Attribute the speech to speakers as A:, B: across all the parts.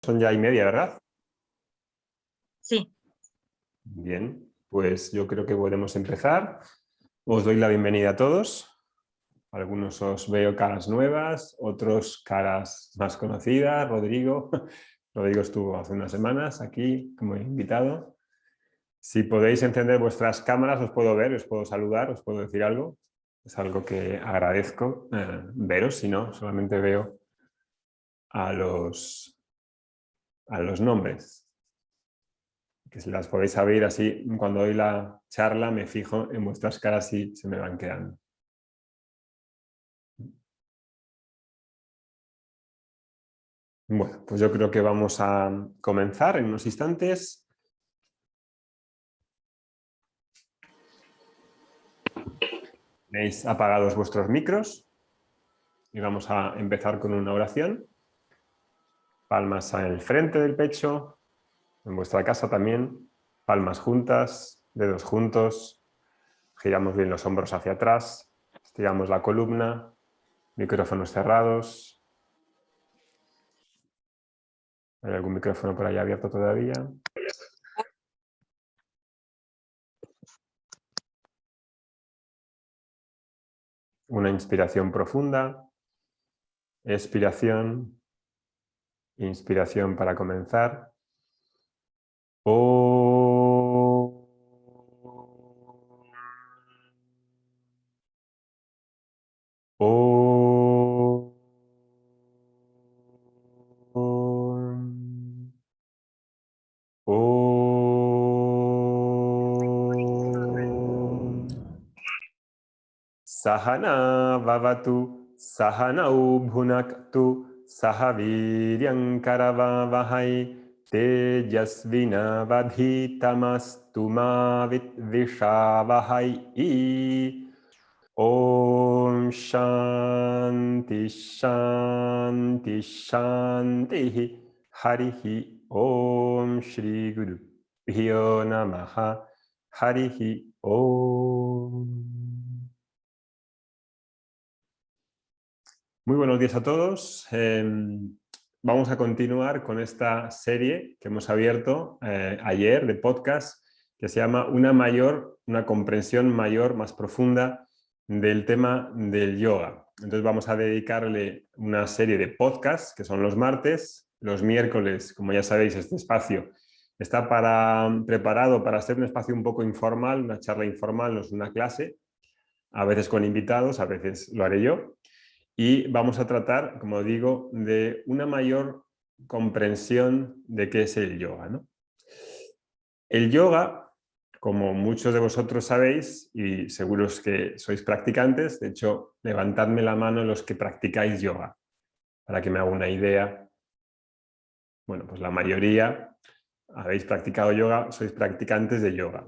A: Son ya y media, ¿verdad?
B: Sí.
A: Bien, pues yo creo que podemos empezar. Os doy la bienvenida a todos. Algunos os veo caras nuevas, otros caras más conocidas. Rodrigo estuvo hace unas semanas aquí como invitado. Si podéis encender vuestras cámaras, os puedo ver, os puedo saludar, os puedo decir algo. Es algo que agradezco veros, si no, solamente veo a los nombres. Que si las podéis abrir así, cuando doy la charla me fijo en vuestras caras y se me van quedando. Bueno, pues yo creo que vamos a comenzar en unos instantes. Tenéis apagados vuestros micros y vamos a empezar con una oración. Palmas en el frente del pecho, en vuestra casa también, palmas juntas, dedos juntos, giramos bien los hombros hacia atrás, estiramos la columna, micrófonos cerrados. ¿Hay algún micrófono por ahí abierto todavía? Una inspiración profunda, expiración, inspiración para comenzar. Sahana vavatu, sahanau bhunaktu, sahaviryam karavavahai, tejasvina vadhitamastu ma vitvishavahay. Om Shanti Shanti Shanti Harihi Om Shri Guru Bhyo Namaha Harihi Om. Muy buenos días a todos. Vamos a continuar con esta serie que hemos abierto ayer de podcast que se llama Una comprensión mayor, más profunda del tema del yoga. Entonces vamos a dedicarle una serie de podcasts que son los martes. Los miércoles, como ya sabéis, este espacio está preparado para ser un espacio un poco informal, una charla informal, no es una clase, a veces con invitados, a veces lo haré yo. Y vamos a tratar, como digo, de una mayor comprensión de qué es el yoga, ¿no? El yoga, como muchos de vosotros sabéis, y seguros que sois practicantes, de hecho, levantadme la mano los que practicáis yoga, para que me haga una idea. Bueno, pues la mayoría habéis practicado yoga, sois practicantes de yoga.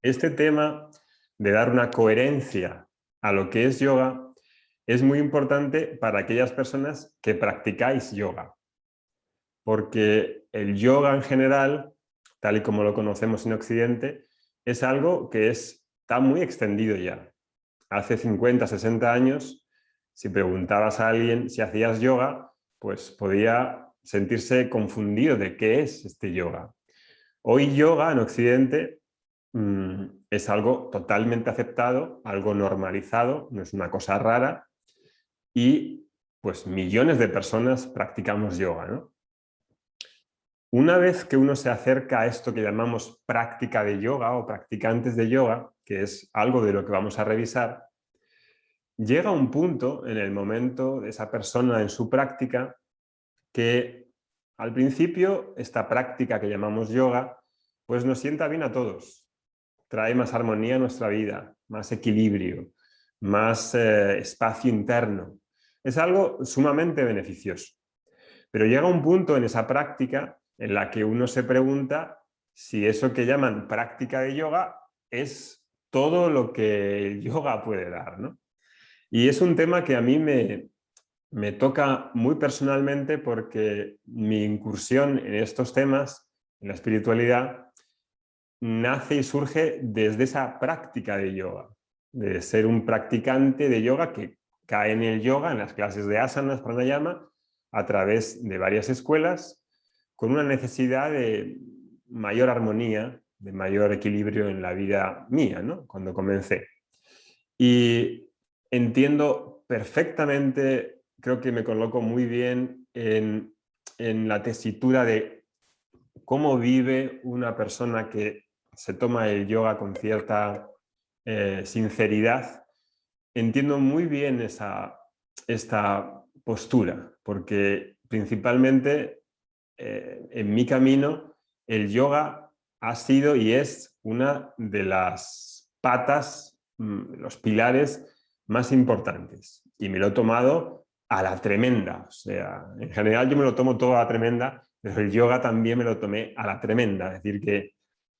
A: Este tema de dar una coherencia a lo que es yoga es muy importante para aquellas personas que practicáis yoga, porque el yoga en general, tal y como lo conocemos en Occidente, es algo que está muy extendido ya. Hace 50, 60 años, si preguntabas a alguien si hacías yoga, pues podía sentirse confundido de qué es este yoga. Hoy yoga en Occidente es algo totalmente aceptado, algo normalizado, no es una cosa rara, y pues millones de personas practicamos yoga, ¿no? Una vez que uno se acerca a esto que llamamos práctica de yoga o practicantes de yoga, que es algo de lo que vamos a revisar, llega un punto en el momento de esa persona en su práctica que al principio esta práctica que llamamos yoga pues nos sienta bien a todos, trae más armonía a nuestra vida, más equilibrio, más espacio interno. Es algo sumamente beneficioso. Pero llega un punto en esa práctica en la que uno se pregunta si eso que llaman práctica de yoga es todo lo que el yoga puede dar, ¿no? Y es un tema que a mí me toca muy personalmente porque mi incursión en estos temas, en la espiritualidad, nace y surge desde esa práctica de yoga, de ser un practicante de yoga que cae en el yoga, en las clases de asanas, pranayama, a través de varias escuelas, con una necesidad de mayor armonía, de mayor equilibrio en la vida mía, ¿no? Cuando comencé. Y entiendo perfectamente, creo que me coloco muy bien en la tesitura de cómo vive una persona que se toma el yoga con cierta sinceridad. Entiendo muy bien esta postura, porque principalmente en mi camino el yoga ha sido y es una de las patas, los pilares más importantes. Y me lo he tomado a la tremenda. O sea, en general yo me lo tomo todo a la tremenda, pero el yoga también me lo tomé a la tremenda. Es decir, que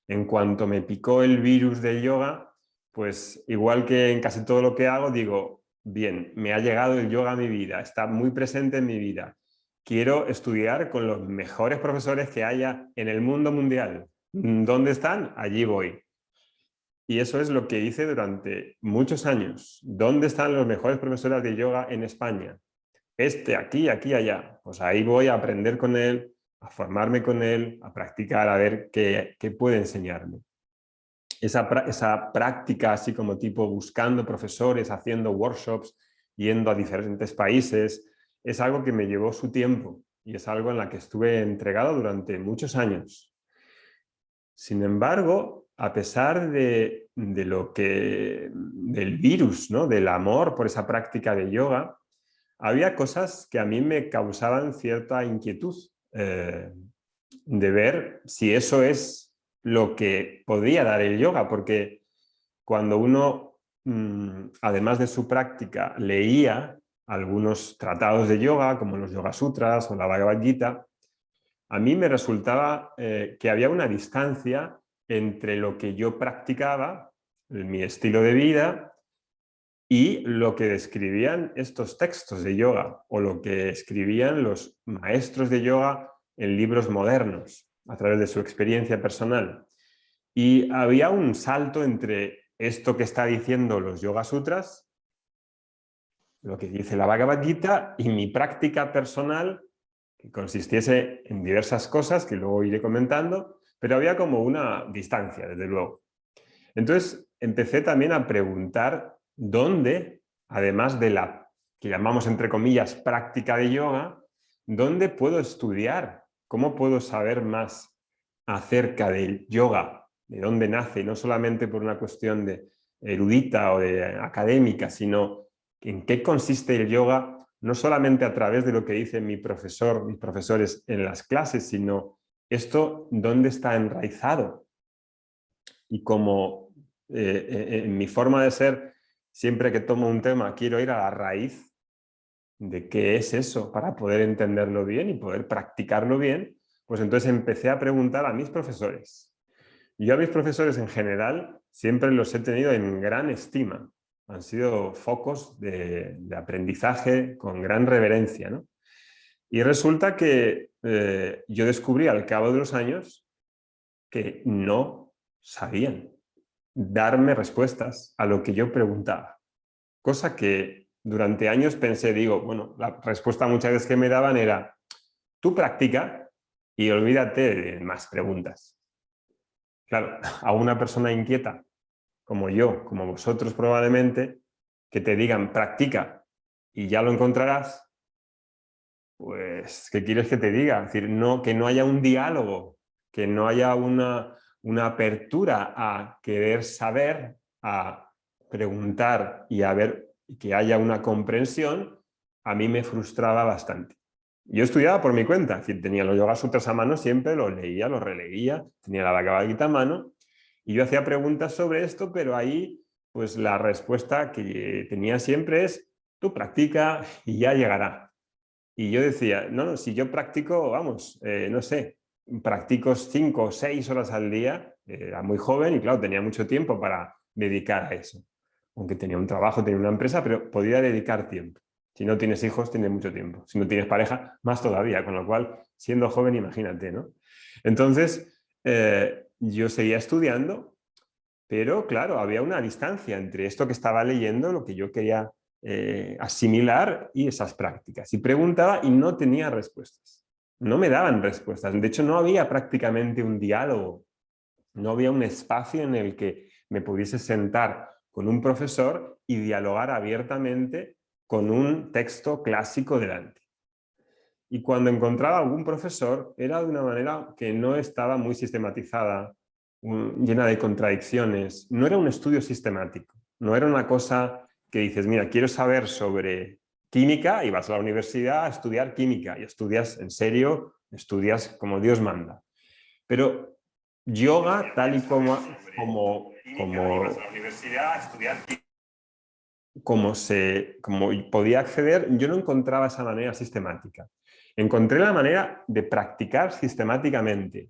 A: en cuanto me picó el virus del yoga, pues igual que en casi todo lo que hago, digo, bien, me ha llegado el yoga a mi vida, está muy presente en mi vida. Quiero estudiar con los mejores profesores que haya en el mundo mundial. ¿Dónde están? Allí voy. Y eso es lo que hice durante muchos años. ¿Dónde están los mejores profesores de yoga en España? Aquí, aquí, allá. Pues ahí voy a aprender con él, a formarme con él, a practicar, a ver qué puede enseñarme. Esa práctica así como tipo buscando profesores, haciendo workshops, yendo a diferentes países, es algo que me llevó su tiempo y es algo en la que estuve entregado durante muchos años. Sin embargo, a pesar del virus, ¿no? Del amor por esa práctica de yoga, había cosas que a mí me causaban cierta inquietud de ver si eso es lo que podía dar el yoga, porque cuando uno, además de su práctica, leía algunos tratados de yoga, como los Yoga Sutras o la Bhagavad Gita, a mí me resultaba que había una distancia entre lo que yo practicaba, mi estilo de vida, y lo que describían estos textos de yoga o lo que escribían los maestros de yoga en libros modernos a través de su experiencia personal. Y había un salto entre esto que está diciendo los Yoga Sutras, lo que dice la Bhagavad Gita, y mi práctica personal, que consistiese en diversas cosas que luego iré comentando, pero había como una distancia, desde luego. Entonces empecé también a preguntar dónde, además de la que llamamos entre comillas práctica de yoga, dónde puedo estudiar, cómo puedo saber más acerca del yoga, de dónde nace, no solamente por una cuestión de erudita o de académica, sino en qué consiste el yoga, no solamente a través de lo que dice mis profesores en las clases, sino esto dónde está enraizado. Y como en mi forma de ser, siempre que tomo un tema quiero ir a la raíz de qué es eso para poder entenderlo bien y poder practicarlo bien, pues entonces empecé a preguntar a mis profesores. Yo a mis profesores en general siempre los he tenido en gran estima. Han sido focos de aprendizaje con gran reverencia, ¿no? Y resulta que yo descubrí al cabo de los años que no sabían darme respuestas a lo que yo preguntaba. Cosa que durante años pensé, digo, bueno, la respuesta muchas veces que me daban era, tú practica y olvídate de más preguntas. Claro, a una persona inquieta como yo, como vosotros probablemente, que te digan practica y ya lo encontrarás, pues, ¿qué quieres que te diga? Es decir, no, que no haya un diálogo, que no haya una apertura a querer saber, a preguntar y a ver que haya una comprensión, a mí me frustraba bastante. Yo estudiaba por mi cuenta, es decir, tenía los Yoga Sutras a mano siempre, los leía, los releía, tenía la Bhagavad Gita a mano y yo hacía preguntas sobre esto, pero ahí pues la respuesta que tenía siempre es tú practica y ya llegará. Y yo decía, no, si yo practico, vamos, no sé, practico 5 o 6 horas al día, era muy joven y claro, tenía mucho tiempo para dedicar a eso. Aunque tenía un trabajo, tenía una empresa, pero podía dedicar tiempo. Si no tienes hijos, tienes mucho tiempo. Si no tienes pareja, más todavía. Con lo cual, siendo joven, imagínate, ¿no? Entonces, yo seguía estudiando, pero claro, había una distancia entre esto que estaba leyendo, lo que yo quería asimilar y esas prácticas. Y preguntaba y no tenía respuestas. no me daban respuestas. De hecho, no había prácticamente un diálogo, no había un espacio en el que me pudiese sentar con un profesor y dialogar abiertamente con un texto clásico delante. Y cuando encontraba algún profesor, era de una manera que no estaba muy sistematizada, llena de contradicciones. No era un estudio sistemático, no era una cosa que dices, mira, quiero saber sobre química y vas a la universidad a estudiar química y estudias en serio, estudias como Dios manda. Pero yoga, tal y como podía acceder, yo no encontraba esa manera sistemática. Encontré la manera de practicar sistemáticamente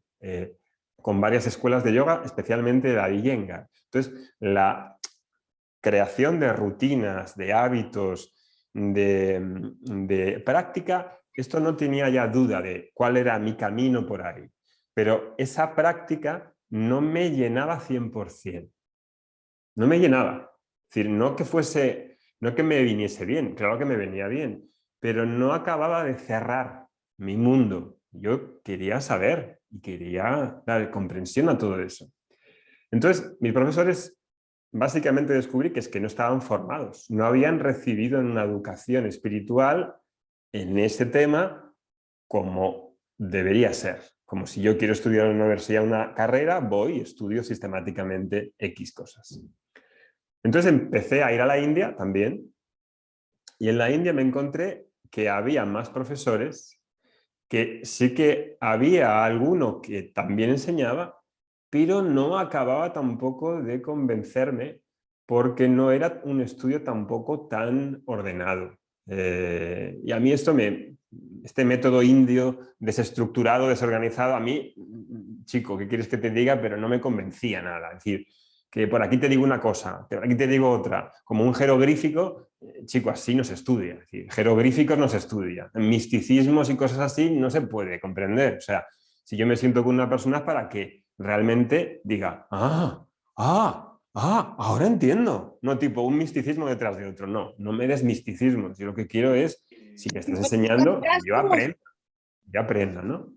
A: con varias escuelas de yoga, especialmente la Iyengar. Entonces, la creación de rutinas, de hábitos, de práctica, esto no tenía ya duda de cuál era mi camino por ahí. Pero esa práctica no me llenaba 100%. No me llenaba. Es decir, no que me viniese bien, claro que me venía bien, pero no acababa de cerrar mi mundo. Yo quería saber y quería dar comprensión a todo eso. Entonces, mis profesores básicamente descubrí que es que no estaban formados, no habían recibido una educación espiritual en ese tema como debería ser. Como si yo quiero estudiar en una universidad una carrera, voy y estudio sistemáticamente X cosas. Entonces empecé a ir a la India también, y en la India me encontré que había más profesores, que sí que había alguno que también enseñaba, pero no acababa tampoco de convencerme porque no era un estudio tampoco tan ordenado. Y a mí este método indio desestructurado, desorganizado, a mí, chico, ¿qué quieres que te diga? Pero no me convencía nada. Es decir, que por aquí te digo una cosa, por aquí te digo otra, como un jeroglífico, chico, así no se estudia. Es decir, jeroglíficos no se estudia. Misticismos y cosas así no se puede comprender. O sea, si yo me siento con una persona es para que realmente diga, ahora entiendo. No tipo un misticismo detrás de otro. No, no me des misticismo. Yo lo que quiero es, si me estás enseñando, que yo aprenda, ¿no?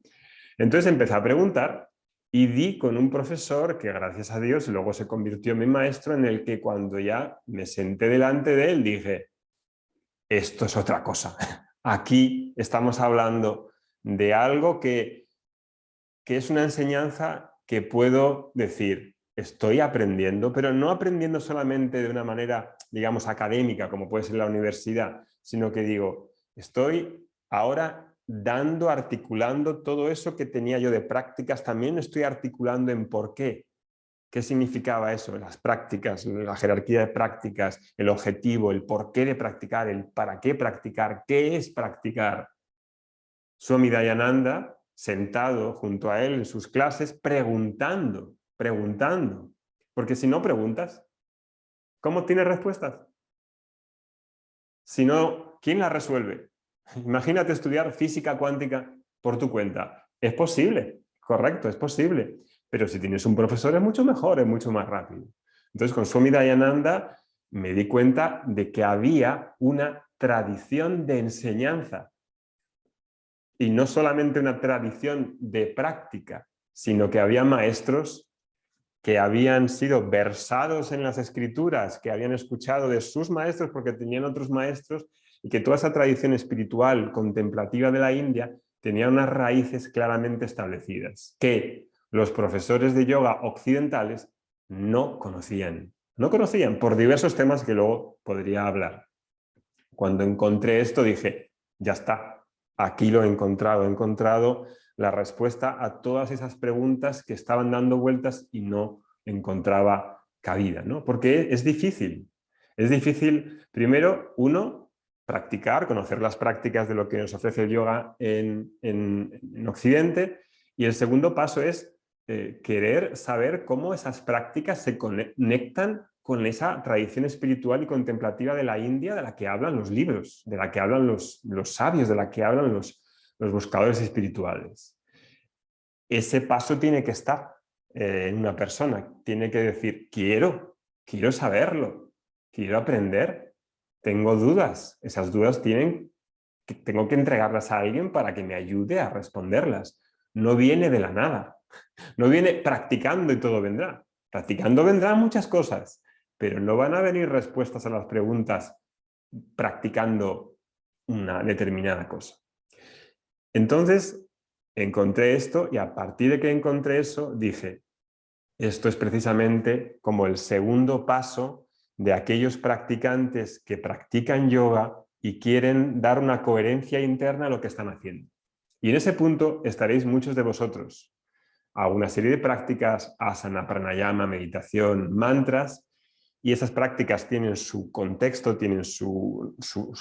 A: Entonces empecé a preguntar y di con un profesor que, gracias a Dios, luego se convirtió en mi maestro, en el que cuando ya me senté delante de él dije, esto es otra cosa. Aquí estamos hablando de algo que es una enseñanza que puedo decir, estoy aprendiendo, pero no aprendiendo solamente de una manera, digamos, académica, como puede ser la universidad, sino que digo, estoy ahora dando, articulando todo eso que tenía yo de prácticas, también estoy articulando en por qué. ¿Qué significaba eso? Las prácticas, la jerarquía de prácticas, el objetivo, el porqué de practicar, el para qué practicar, qué es practicar. Swami Dayananda, sentado junto a él en sus clases, preguntando. Porque si no preguntas, ¿cómo tienes respuestas? Si no, ¿quién las resuelve? Imagínate estudiar física cuántica por tu cuenta. Es posible, correcto, es posible. Pero si tienes un profesor es mucho mejor, es mucho más rápido. Entonces, con Swami Dayananda me di cuenta de que había una tradición de enseñanza. Y no solamente una tradición de práctica, sino que había maestros que habían sido versados en las escrituras, que habían escuchado de sus maestros porque tenían otros maestros, y que toda esa tradición espiritual contemplativa de la India tenía unas raíces claramente establecidas, que los profesores de yoga occidentales no conocían. No conocían por diversos temas que luego podría hablar. Cuando encontré esto dije, ya está, aquí lo he encontrado la respuesta a todas esas preguntas que estaban dando vueltas y no encontraba cabida, ¿no? Porque es difícil. Es difícil, primero, uno, practicar, conocer las prácticas de lo que nos ofrece el yoga en Occidente, y el segundo paso es querer saber cómo esas prácticas se conectan con esa tradición espiritual y contemplativa de la India, de la que hablan los libros, de la que hablan los sabios, de la que hablan los buscadores espirituales. Ese paso tiene que estar en una persona, tiene que decir, quiero saberlo, quiero aprender, tengo dudas, esas dudas tienen que tengo que entregarlas a alguien para que me ayude a responderlas. No viene de la nada. No viene practicando y todo vendrá. Practicando vendrán muchas cosas, pero no van a venir respuestas a las preguntas practicando una determinada cosa. Entonces, encontré esto y a partir de que encontré eso, dije, esto es precisamente como el segundo paso de aquellos practicantes que practican yoga y quieren dar una coherencia interna a lo que están haciendo. Y en ese punto estaréis muchos de vosotros. Hago una serie de prácticas, asana, pranayama, meditación, mantras, y esas prácticas tienen su contexto, tienen su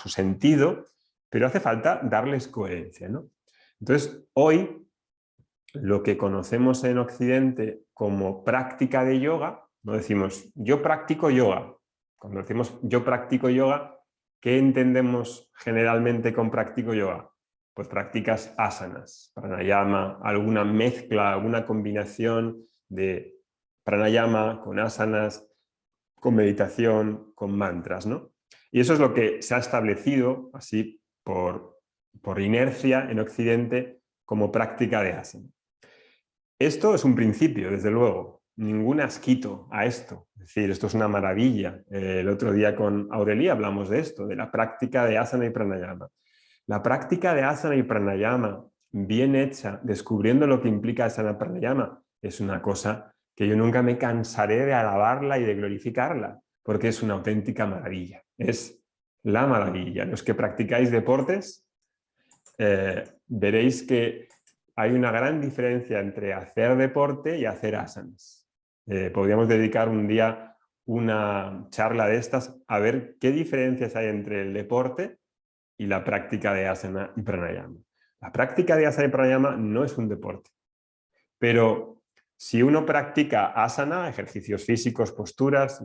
A: sentido, pero hace falta darles coherencia, ¿no? Entonces, hoy, lo que conocemos en Occidente como práctica de yoga, no decimos yo practico yoga. Cuando decimos yo practico yoga, ¿qué entendemos generalmente con practico yoga? Pues practicas asanas, pranayama, alguna mezcla, alguna combinación de pranayama con asanas, con meditación, con mantras, ¿no? Y eso es lo que se ha establecido así por inercia en Occidente como práctica de asana. Esto es un principio, desde luego, ningún asquito a esto, es decir, esto es una maravilla. El otro día con Aurelia hablamos de esto, de la práctica de asana y pranayama. La práctica de asana y pranayama, bien hecha, descubriendo lo que implica asana y pranayama, es una cosa que yo nunca me cansaré de alabarla y de glorificarla, porque es una auténtica maravilla, es la maravilla. Los que practicáis deportes, veréis que hay una gran diferencia entre hacer deporte y hacer asanas. Podríamos dedicar un día una charla de estas a ver qué diferencias hay entre el deporte y la práctica de asana y pranayama. La práctica de asana y pranayama no es un deporte, pero si uno practica asana, ejercicios físicos, posturas,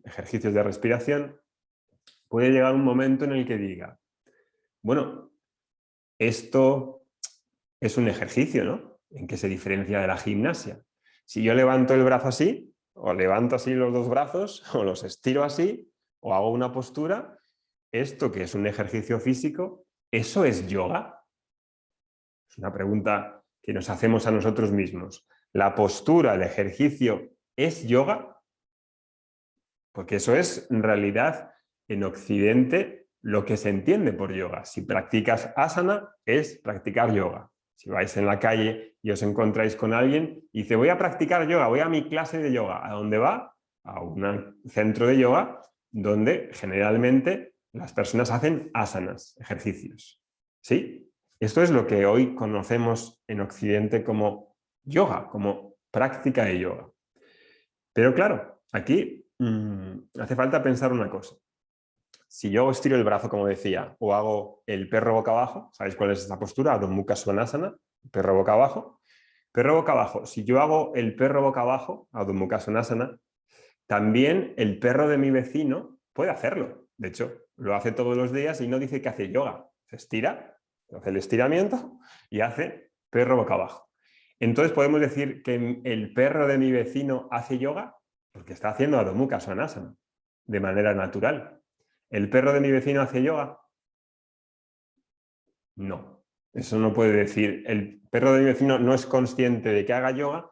A: ejercicios de respiración, puede llegar un momento en el que diga, bueno, esto es un ejercicio, ¿no? ¿En qué se diferencia de la gimnasia? Si yo levanto el brazo así, o levanto así los dos brazos, o los estiro así, o hago una postura, esto que es un ejercicio físico, ¿eso es yoga? Es una pregunta que nos hacemos a nosotros mismos. ¿La postura, el ejercicio, es yoga? Porque eso es, en realidad, en Occidente, lo que se entiende por yoga. Si practicas asana, es practicar yoga. Si vais en la calle y os encontráis con alguien y dice, voy a practicar yoga, voy a mi clase de yoga. ¿A dónde va? A un centro de yoga donde generalmente las personas hacen asanas, ejercicios. ¿Sí? Esto es lo que hoy conocemos en Occidente como yoga, como práctica de yoga. Pero claro, aquí hace falta pensar una cosa. Si yo estiro el brazo, como decía, o hago el perro boca abajo, ¿sabéis cuál es esa postura? Adho Mukha Svanasana, perro boca abajo. Perro boca abajo. Si yo hago el perro boca abajo, Adho Mukha Svanasana, también el perro de mi vecino puede hacerlo. De hecho, lo hace todos los días y no dice que hace yoga. Se estira, hace el estiramiento y hace perro boca abajo. Entonces podemos decir que el perro de mi vecino hace yoga porque está haciendo Adho Mukha Svanasana de manera natural. ¿El perro de mi vecino hace yoga? No, eso no puede decir. El perro de mi vecino no es consciente de que haga yoga,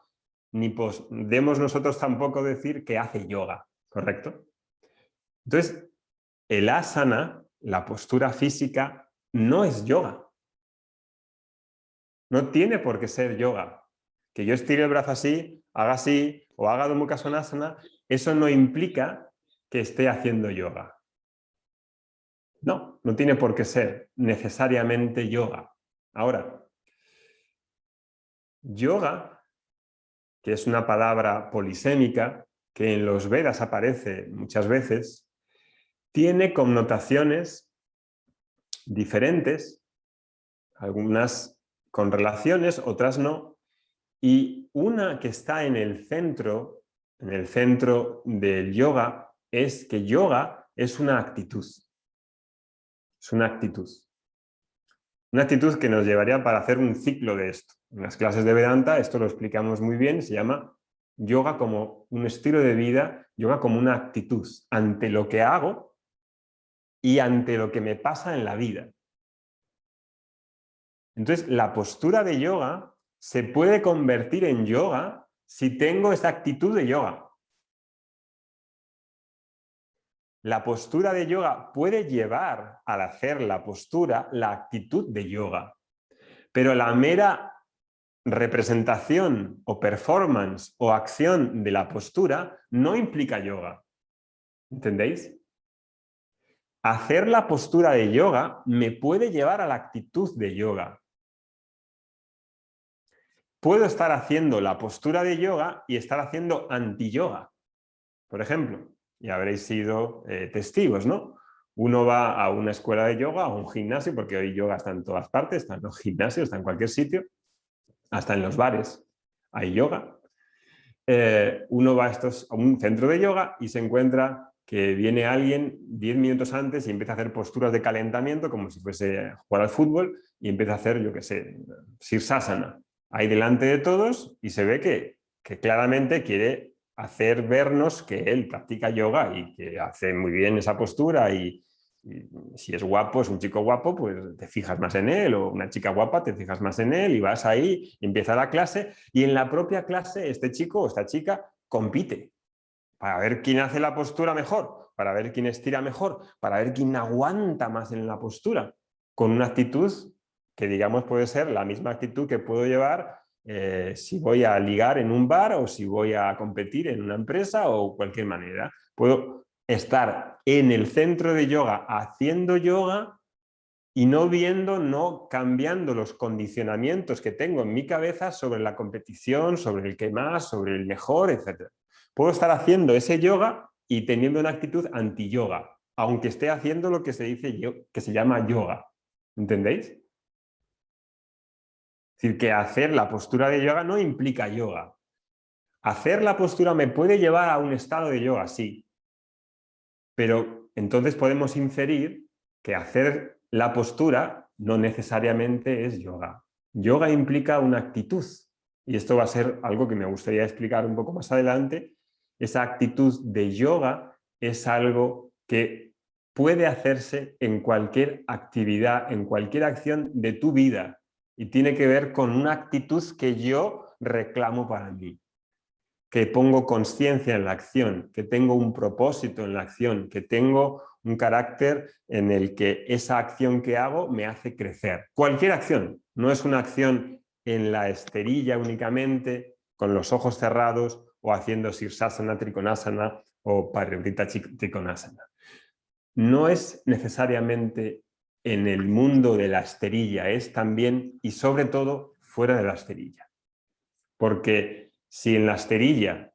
A: ni podemos nosotros tampoco decir que hace yoga, ¿correcto? Entonces, el asana, la postura física, no es yoga. No tiene por qué ser yoga. Que yo estire el brazo así, o haga Adho Mukha Svanasana, eso no implica que esté haciendo yoga. No, no tiene por qué ser necesariamente yoga. Ahora, yoga, que es una palabra polisémica, que en los Vedas aparece muchas veces, tiene connotaciones diferentes, algunas con relaciones, otras no, y una que está en el centro del yoga, es que yoga es una actitud. Es una actitud. Una actitud que nos llevaría para hacer un ciclo de esto. En las clases de Vedanta esto lo explicamos muy bien, se llama yoga como un estilo de vida, yoga como una actitud ante lo que hago y ante lo que me pasa en la vida. Entonces, la postura de yoga se puede convertir en yoga si tengo esa actitud de yoga. La postura de yoga puede llevar al hacer la postura la actitud de yoga, pero la mera representación o performance o acción de la postura no implica yoga. ¿Entendéis? Hacer la postura de yoga me puede llevar a la actitud de yoga. Puedo estar haciendo la postura de yoga y estar haciendo anti-yoga. Por ejemplo, y habréis sido testigos, ¿no? Uno va a una escuela de yoga, a un gimnasio, porque hoy yoga está en todas partes, está en los gimnasios, está en cualquier sitio, hasta en los bares hay yoga. Uno va a un centro de yoga y se encuentra que viene alguien 10 minutos antes y empieza a hacer posturas de calentamiento como si fuese a jugar al fútbol y empieza a hacer, yo qué sé, Sirsasana ahí delante de todos y se ve que claramente quiere hacer vernos que él practica yoga y que hace muy bien esa postura y si es guapo, es un chico guapo, pues te fijas más en él, o una chica guapa, te fijas más en él y vas ahí, y empieza la clase y en la propia clase este chico o esta chica compite para ver quién hace la postura mejor, para ver quién estira mejor, para ver quién aguanta más en la postura, con una actitud que digamos puede ser la misma actitud que puedo llevar si voy a ligar en un bar o si voy a competir en una empresa o cualquier manera. Puedo estar en el centro de yoga haciendo yoga y no cambiando los condicionamientos que tengo en mi cabeza sobre la competición, sobre el que más, sobre el mejor, etc. Puedo estar haciendo ese yoga y teniendo una actitud anti-yoga, aunque esté haciendo lo que se dice que se llama yoga. ¿Entendéis? Es decir, que hacer la postura de yoga no implica yoga. Hacer la postura me puede llevar a un estado de yoga, sí. Pero entonces podemos inferir que hacer la postura no necesariamente es yoga. Yoga implica una actitud. Y esto va a ser algo que me gustaría explicar un poco más adelante. Esa actitud de yoga es algo que puede hacerse en cualquier actividad, en cualquier acción de tu vida. Y tiene que ver con una actitud que yo reclamo para mí. Que pongo conciencia en la acción, que tengo un propósito en la acción, que tengo un carácter en el que esa acción que hago me hace crecer. Cualquier acción, no es una acción en la esterilla únicamente, con los ojos cerrados o haciendo Sirsasana, Trikonasana o Parivrtta Trikonasana. No es necesariamente en el mundo de la esterilla, es también y sobre todo fuera de la esterilla. Porque si en la esterilla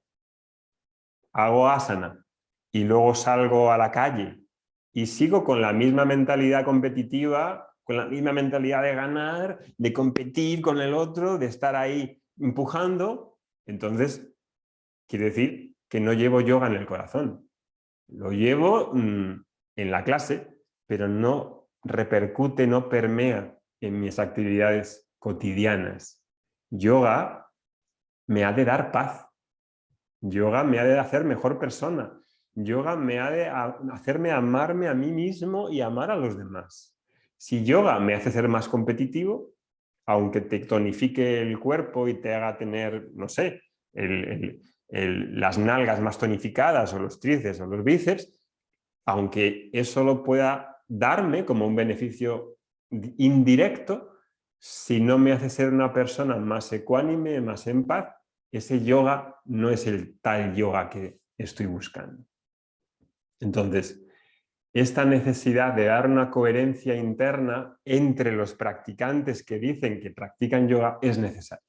A: hago asana y luego salgo a la calle y sigo con la misma mentalidad competitiva, con la misma mentalidad de ganar, de competir con el otro, de estar ahí empujando, entonces quiere decir que no llevo yoga en el corazón. Lo llevo en la clase, pero no repercute, no permea en mis actividades cotidianas. Yoga me ha de dar paz. Yoga me ha de hacer mejor persona. Yoga me ha de hacerme amarme a mí mismo y amar a los demás. Si yoga me hace ser más competitivo, aunque te tonifique el cuerpo y te haga tener, no sé, las nalgas más tonificadas o los tríceps o los bíceps, aunque eso lo pueda darme como un beneficio indirecto, si no me hace ser una persona más ecuánime, más en paz, ese yoga no es el tal yoga que estoy buscando. Entonces, esta necesidad de dar una coherencia interna entre los practicantes que dicen que practican yoga es necesaria.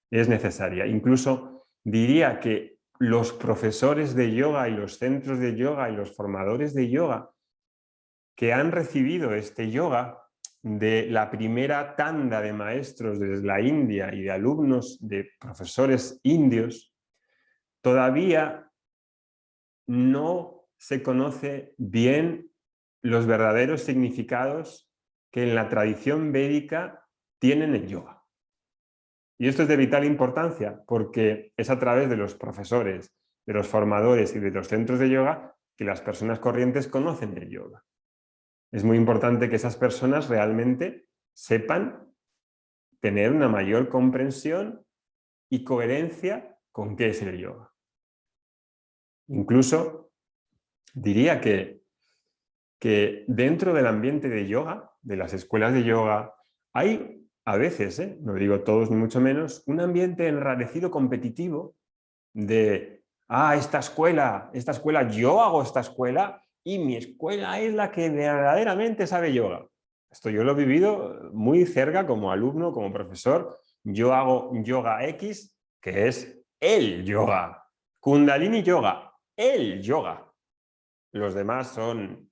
A: Es necesaria. Incluso diría que los profesores de yoga y los centros de yoga y los formadores de yoga que han recibido este yoga de la primera tanda de maestros desde la India y de alumnos de profesores indios, todavía no se conoce bien los verdaderos significados que en la tradición védica tienen el yoga. Y esto es de vital importancia porque es a través de los profesores, de los formadores y de los centros de yoga que las personas corrientes conocen el yoga. Es muy importante que esas personas realmente sepan tener una mayor comprensión y coherencia con qué es el yoga. Incluso diría que dentro del ambiente de yoga, de las escuelas de yoga, hay a veces, no digo todos ni mucho menos, un ambiente enrarecido competitivo de, esta escuela, yo hago esta escuela y mi escuela es la que verdaderamente sabe yoga. Esto yo lo he vivido muy cerca como alumno, como profesor. Yo hago yoga X, que es el yoga. Kundalini yoga, el yoga. Los demás son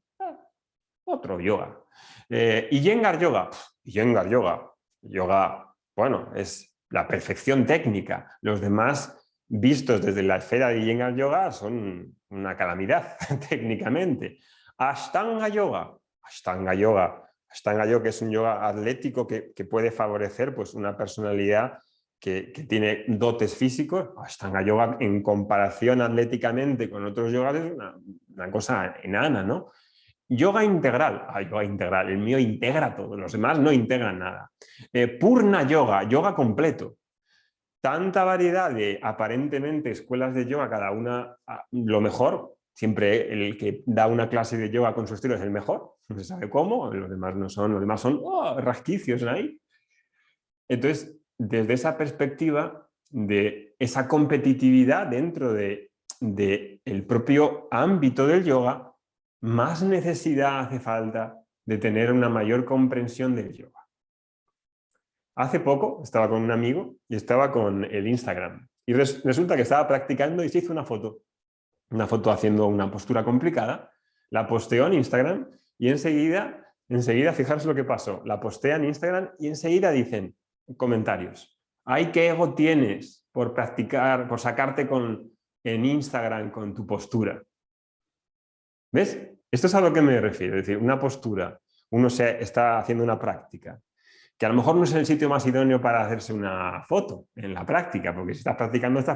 A: otro yoga. Y Iyengar yoga. Iyengar yoga. Yoga, bueno, es la perfección técnica. Los demás, vistos desde la esfera de Iyengar yoga, son una calamidad técnicamente. Ashtanga yoga. Ashtanga yoga. Ashtanga yoga, que es un yoga atlético que puede favorecer pues, una personalidad que tiene dotes físicos. Ashtanga yoga, en comparación atléticamente con otros yogas, es una cosa enana, ¿no? Yoga integral. Yoga integral. El mío integra todo. Los demás no integran nada. Purna yoga. Yoga completo. Tanta variedad de aparentemente escuelas de yoga, cada una lo mejor. Siempre el que da una clase de yoga con su estilo es el mejor. No se sabe cómo. Los demás no son. Los demás son rasquicios ahí. Entonces, desde esa perspectiva de esa competitividad dentro del propio ámbito del yoga, más necesidad hace falta de tener una mayor comprensión del yoga. Hace poco estaba con un amigo y estaba con el Instagram. Y resulta que estaba practicando y se hizo una foto haciendo una postura complicada, la posteó en Instagram y enseguida, fijaros lo que pasó, la postea en Instagram y enseguida dicen comentarios: ¡ay, qué ego tienes por practicar, por sacarte en Instagram con tu postura! ¿Ves? Esto es a lo que me refiero, es decir, una postura, uno se está haciendo una práctica, que a lo mejor no es el sitio más idóneo para hacerse una foto en la práctica, porque si estás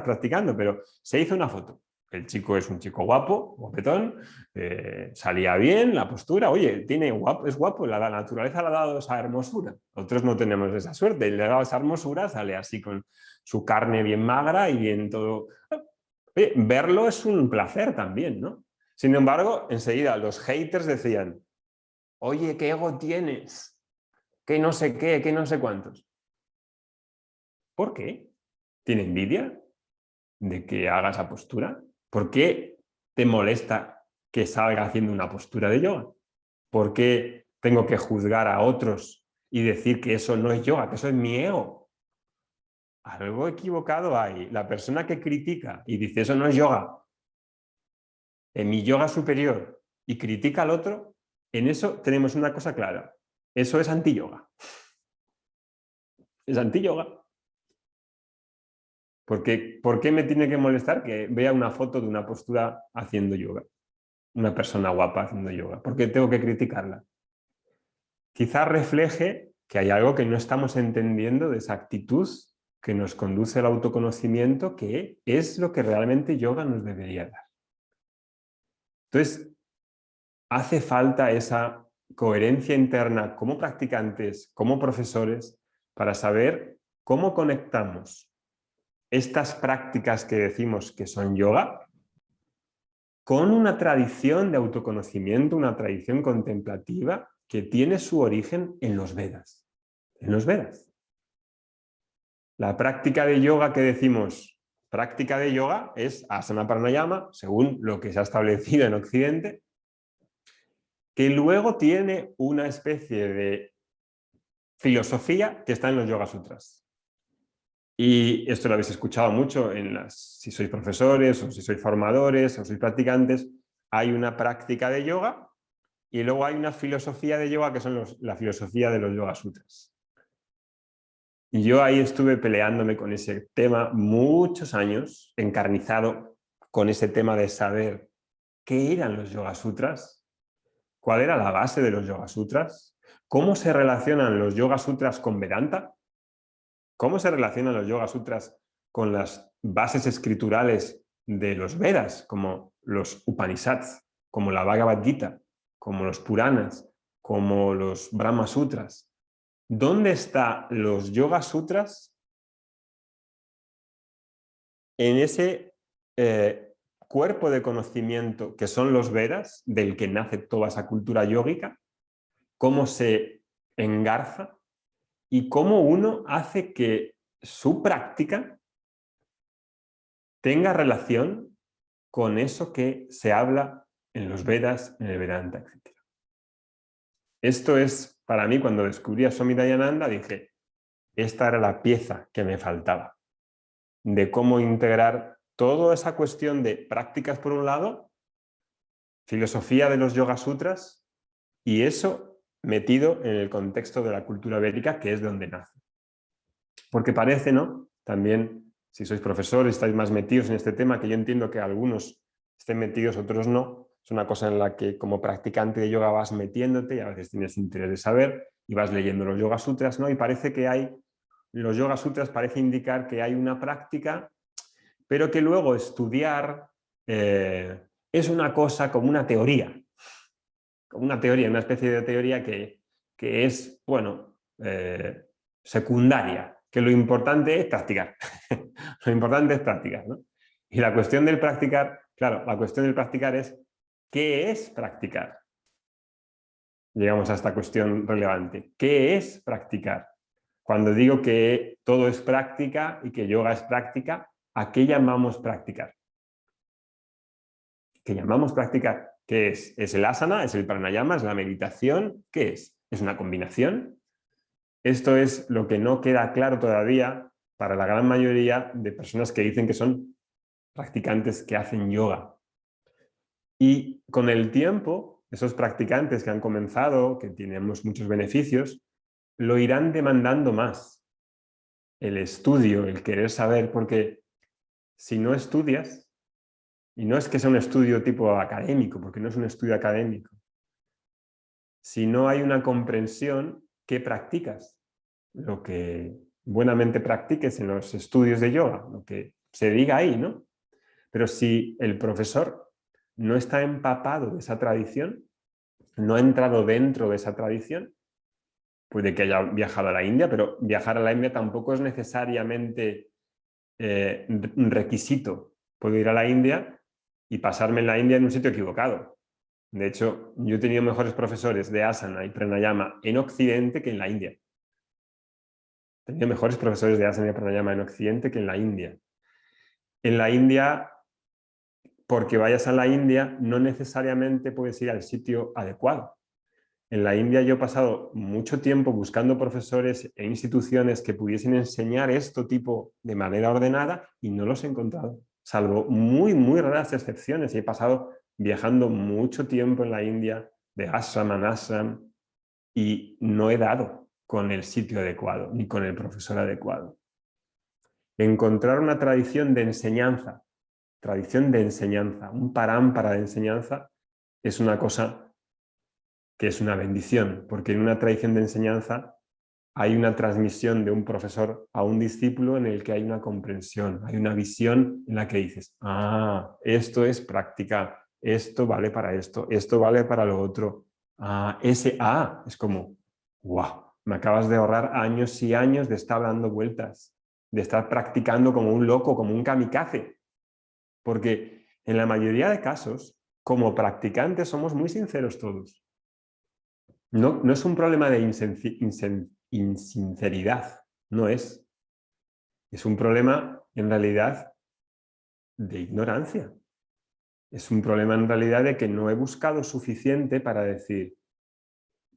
A: practicando, pero se hizo una foto. El chico es un chico guapo, guapetón, salía bien la postura, oye, es guapo, la naturaleza le ha dado esa hermosura. Nosotros no tenemos esa suerte, le ha dado esa hermosura, sale así con su carne bien magra y bien todo. Oye, verlo es un placer también, ¿no? Sin embargo, enseguida los haters decían: oye, qué ego tienes, que no sé qué, que no sé cuántos. ¿Por qué? ¿Tiene envidia de que haga esa postura? ¿Por qué te molesta que salga haciendo una postura de yoga? ¿Por qué tengo que juzgar a otros y decir que eso no es yoga, que eso es mi ego? Algo equivocado hay. La persona que critica y dice eso no es yoga, en mi yoga superior, y critica al otro, en eso tenemos una cosa clara: eso es anti-yoga. Es anti-yoga. ¿Por qué me tiene que molestar que vea una foto de una postura haciendo yoga? Una persona guapa haciendo yoga. ¿Por qué tengo que criticarla? Quizás refleje que hay algo que no estamos entendiendo de esa actitud que nos conduce al autoconocimiento, que es lo que realmente yoga nos debería dar. Entonces, hace falta esa coherencia interna como practicantes, como profesores, para saber cómo conectamos estas prácticas que decimos que son yoga con una tradición de autoconocimiento, una tradición contemplativa que tiene su origen en los Vedas. En los Vedas. La práctica de yoga que decimos práctica de yoga es asana pranayama, según lo que se ha establecido en Occidente, que luego tiene una especie de filosofía que está en los Yoga Sutras. Y esto lo habéis escuchado mucho si sois profesores, o si sois formadores, o sois practicantes. Hay una práctica de yoga y luego hay una filosofía de yoga que son la filosofía de los Yoga Sutras. Y yo ahí estuve peleándome con ese tema muchos años, encarnizado con ese tema de saber qué eran los Yoga Sutras, cuál era la base de los Yoga Sutras, cómo se relacionan los Yoga Sutras con Vedanta, cómo se relacionan los Yoga Sutras con las bases escriturales de los Vedas, como los Upanishads, como la Bhagavad Gita, como los Puranas, como los Brahma Sutras. ¿dónde están los Yoga Sutras en ese cuerpo de conocimiento que son los Vedas, del que nace toda esa cultura yógica? ¿Cómo se engarza? Y cómo uno hace que su práctica tenga relación con eso que se habla en los Vedas, en el Vedanta, etc. Esto es, para mí, cuando descubrí a Swami Dayananda, dije, esta era la pieza que me faltaba, de cómo integrar toda esa cuestión de prácticas por un lado, filosofía de los Yoga Sutras, y eso metido en el contexto de la cultura védica, que es de donde nace. Porque parece, ¿no? También, si sois profesores, estáis más metidos en este tema, que yo entiendo que algunos estén metidos, otros no. Es una cosa en la que como practicante de yoga vas metiéndote y a veces tienes interés de saber y vas leyendo los Yoga Sutras, ¿no? Y parece que hay, los Yoga Sutras parece indicar que hay una práctica, pero que luego estudiar es una cosa como una teoría, una especie de teoría que es, bueno, secundaria, que lo importante es practicar. Lo importante es practicar, ¿no? Y la cuestión del practicar, claro, la cuestión del practicar es ¿qué es practicar? Llegamos a esta cuestión relevante. ¿Qué es practicar? Cuando digo que todo es práctica y que yoga es práctica, ¿a qué llamamos practicar? ¿Qué llamamos practicar? ¿Qué es? ¿Es el asana? ¿Es el pranayama? ¿Es la meditación? ¿Qué es? ¿Es una combinación? Esto es lo que no queda claro todavía para la gran mayoría de personas que dicen que son practicantes que hacen yoga. Y con el tiempo, esos practicantes que han comenzado, que tenemos muchos beneficios, lo irán demandando más. El estudio, el querer saber, porque si no estudias, y no es que sea un estudio tipo académico, porque no es un estudio académico, si no hay una comprensión, ¿qué practicas? Lo que buenamente practiques en los estudios de yoga, lo que se diga ahí, ¿no? Pero si el profesor no está empapado de esa tradición, no ha entrado dentro de esa tradición, puede que haya viajado a la India, pero viajar a la India tampoco es necesariamente un requisito. Puedo ir a la India y pasarme en la India en un sitio equivocado. De hecho, yo he tenido mejores profesores de asana y pranayama en Occidente que en la India. He tenido mejores profesores de asana y pranayama en Occidente que en la India. En la India, porque vayas a la India, no necesariamente puedes ir al sitio adecuado. En la India yo he pasado mucho tiempo buscando profesores e instituciones que pudiesen enseñar esto tipo de manera ordenada y no los he encontrado, salvo muy, muy raras excepciones. Y he pasado viajando mucho tiempo en la India, de ashram en ashram, y no he dado con el sitio adecuado ni con el profesor adecuado. Encontrar una tradición de enseñanza, un parámpara de enseñanza, es una cosa que es una bendición, porque en una tradición de enseñanza hay una transmisión de un profesor a un discípulo en el que hay una comprensión, hay una visión en la que dices, ah, esto es práctica, esto vale para esto vale para lo otro. Ah, ese es como, wow, me acabas de ahorrar años y años de estar dando vueltas, de estar practicando como un loco, como un kamikaze. Porque en la mayoría de casos, como practicantes, somos muy sinceros todos. No es un problema de insinceridad, no es. Es un problema, en realidad, de ignorancia. Es un problema, en realidad, de que no he buscado suficiente para decir,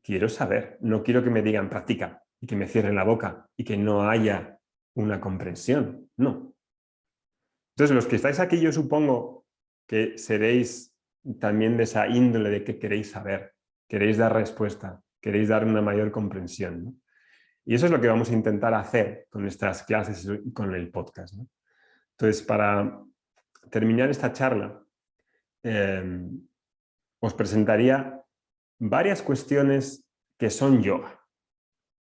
A: quiero saber, no quiero que me digan practica y que me cierren la boca y que no haya una comprensión. No. Entonces, los que estáis aquí, yo supongo que seréis también de esa índole de que queréis saber, queréis dar respuesta, queréis dar una mayor comprensión, ¿no? Y eso es lo que vamos a intentar hacer con estas clases y con el podcast, ¿no? Entonces, para terminar esta charla, os presentaría varias cuestiones que son yoga,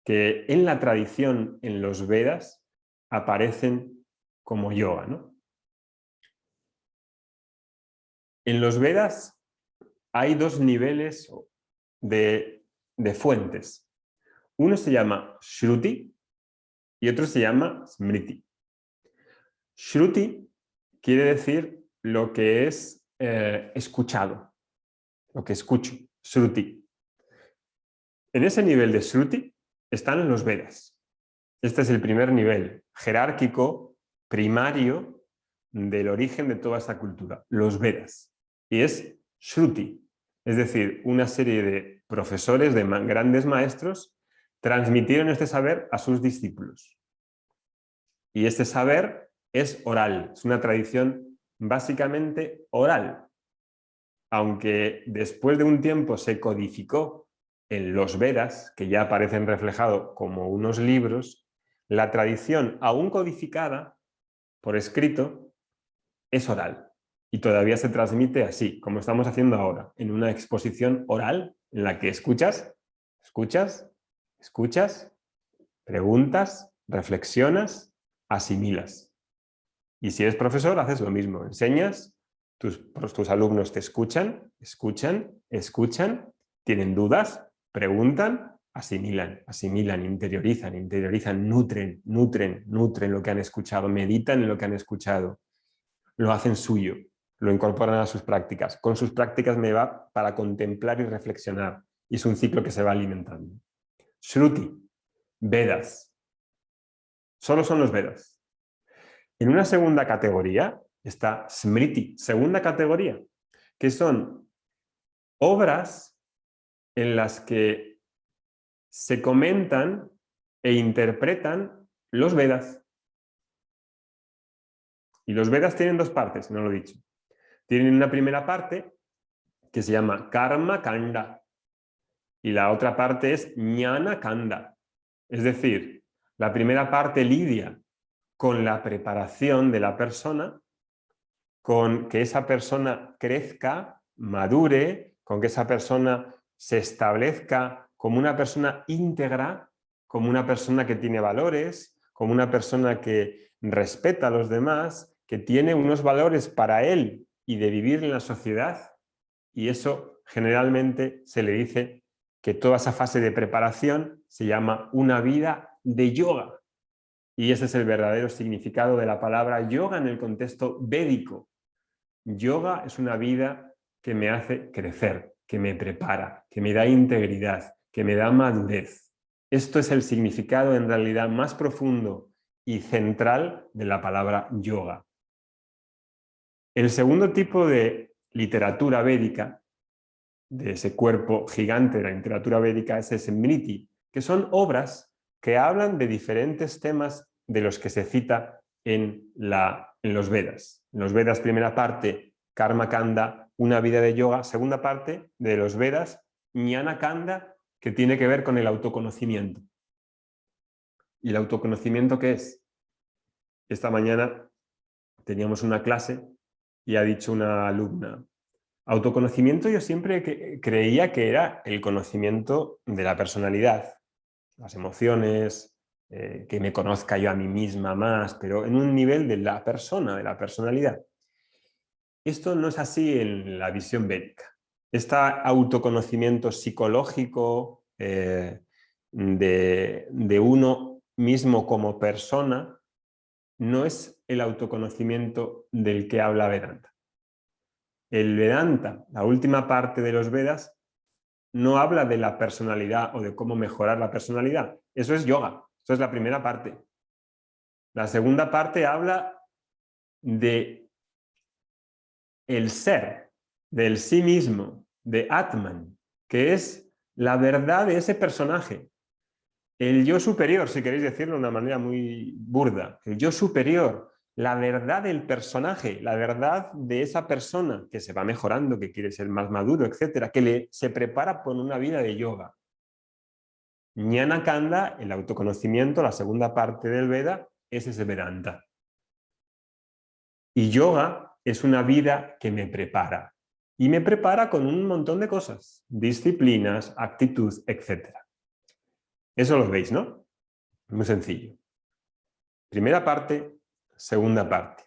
A: que en la tradición, en los Vedas, aparecen como yoga, ¿no? En los Vedas hay dos niveles de fuentes. Uno se llama Shruti y otro se llama Smriti. Shruti quiere decir lo que es escuchado, lo que escucho, Shruti. En ese nivel de Shruti están los Vedas. Este es el primer nivel jerárquico, primario, del origen de toda esta cultura, los Vedas. Y es Shruti, es decir, una serie de profesores, de grandes maestros, transmitieron este saber a sus discípulos. Y este saber es oral, es una tradición básicamente oral. Aunque después de un tiempo se codificó en los Vedas, que ya aparecen reflejados como unos libros, la tradición aún codificada por escrito es oral y todavía se transmite así, como estamos haciendo ahora, en una exposición oral en la que escuchas, preguntas, reflexionas, asimilas. Y si eres profesor, haces lo mismo, enseñas, tus alumnos te escuchan, tienen dudas, preguntan, asimilan, interiorizan, nutren lo que han escuchado, meditan en lo que han escuchado, lo hacen suyo, lo incorporan a sus prácticas. Con sus prácticas me va para contemplar y reflexionar. Y es un ciclo que se va alimentando. Shruti, Vedas. Solo son los Vedas. En una segunda categoría está Smriti, segunda categoría, que son obras en las que se comentan e interpretan los Vedas. Y los Vedas tienen dos partes, no lo he dicho. Tienen una primera parte que se llama Karma Kanda y la otra parte es Jnana Kanda. Es decir, la primera parte lidia con la preparación de la persona, con que esa persona crezca, madure, con que esa persona se establezca como una persona íntegra, como una persona que tiene valores, como una persona que respeta a los demás, que tiene unos valores para él y de vivir en la sociedad. Y eso generalmente se le dice que toda esa fase de preparación se llama una vida de yoga. Y ese es el verdadero significado de la palabra yoga en el contexto védico. Yoga es una vida que me hace crecer, que me prepara, que me da integridad, que me da madurez. Esto es el significado en realidad más profundo y central de la palabra yoga. El segundo tipo de literatura védica, de ese cuerpo gigante de la literatura védica, es el Smriti, que son obras que hablan de diferentes temas de los que se cita en los Vedas. En los Vedas, primera parte, Karma Kanda, una vida de yoga. Segunda parte de los Vedas, Jnana Kanda, que tiene que ver con el autoconocimiento. ¿Y el autoconocimiento qué es? Esta mañana teníamos una clase y ha dicho una alumna: autoconocimiento yo siempre creía que era el conocimiento de la personalidad, las emociones, que me conozca yo a mí misma más, pero en un nivel de la persona, de la personalidad. Esto no es así en la visión védica. Este autoconocimiento psicológico de uno mismo como persona no es el autoconocimiento del que habla Vedanta. El Vedanta, la última parte de los Vedas, no habla de la personalidad o de cómo mejorar la personalidad. Eso es yoga, eso es la primera parte. La segunda parte habla de el ser, del sí mismo, de Atman, que es la verdad de ese personaje. El yo superior, si queréis decirlo de una manera muy burda, el yo superior, la verdad del personaje, la verdad de esa persona que se va mejorando, que quiere ser más maduro, etcétera, que se prepara por una vida de yoga. Jnana Kanda, el autoconocimiento, la segunda parte del Veda, es ese Vedanta. Y yoga es una vida que me prepara. Y me prepara con un montón de cosas, disciplinas, actitud, etcétera. Eso lo veis, ¿no? Muy sencillo. Primera parte, segunda parte.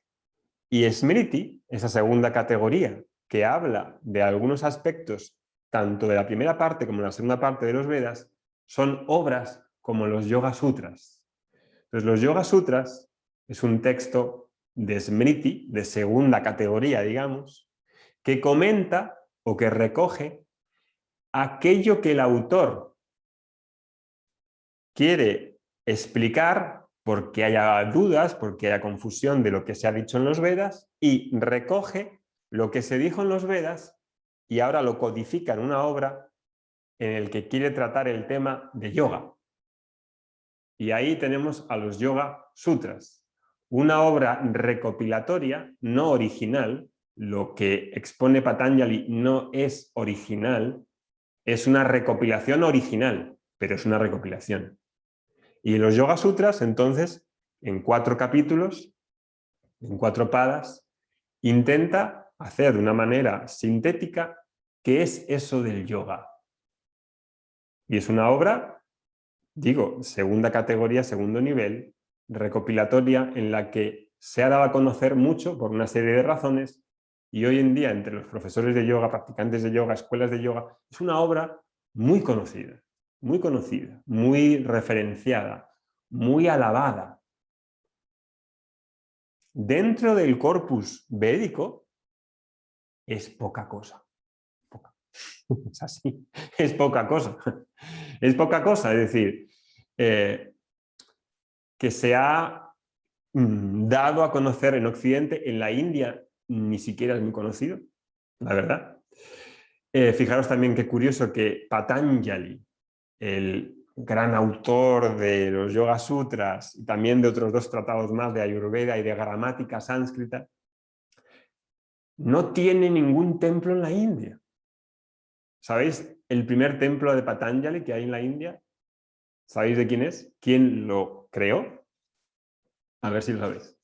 A: Y Smriti, esa segunda categoría, que habla de algunos aspectos tanto de la primera parte como de la segunda parte de los Vedas, son obras como los Yoga Sutras. Entonces, los Yoga Sutras es un texto de Smriti, de segunda categoría, digamos, que comenta o que recoge aquello que el autor quiere explicar porque haya dudas, porque haya confusión de lo que se ha dicho en los Vedas, y recoge lo que se dijo en los Vedas y ahora lo codifica en una obra en el que quiere tratar el tema de yoga. Y ahí tenemos a los Yoga Sutras, una obra recopilatoria, no original. Lo que expone Patanjali no es original, es una recopilación original, pero es una recopilación. Y los Yoga Sutras, entonces, en 4 capítulos, en 4 padas, intenta hacer de una manera sintética qué es eso del yoga. Y es una obra, digo, segunda categoría, segundo nivel, recopilatoria, en la que se ha dado a conocer mucho por una serie de razones, y hoy en día entre los profesores de yoga, practicantes de yoga, escuelas de yoga, es una obra muy conocida, muy referenciada, muy alabada. Dentro del corpus védico es poca cosa. Es así, es poca cosa. Es poca cosa, es decir, que se ha dado a conocer en Occidente, en la India ni siquiera es muy conocido, la verdad. Fijaros también qué curioso que Patanjali, el gran autor de los Yoga Sutras y también de otros 2 tratados más de Ayurveda y de gramática sánscrita, no tiene ningún templo en la India. ¿Sabéis el primer templo de Patanjali que hay en la India? ¿Sabéis de quién es? ¿Quién lo creó? A ver si lo sabéis.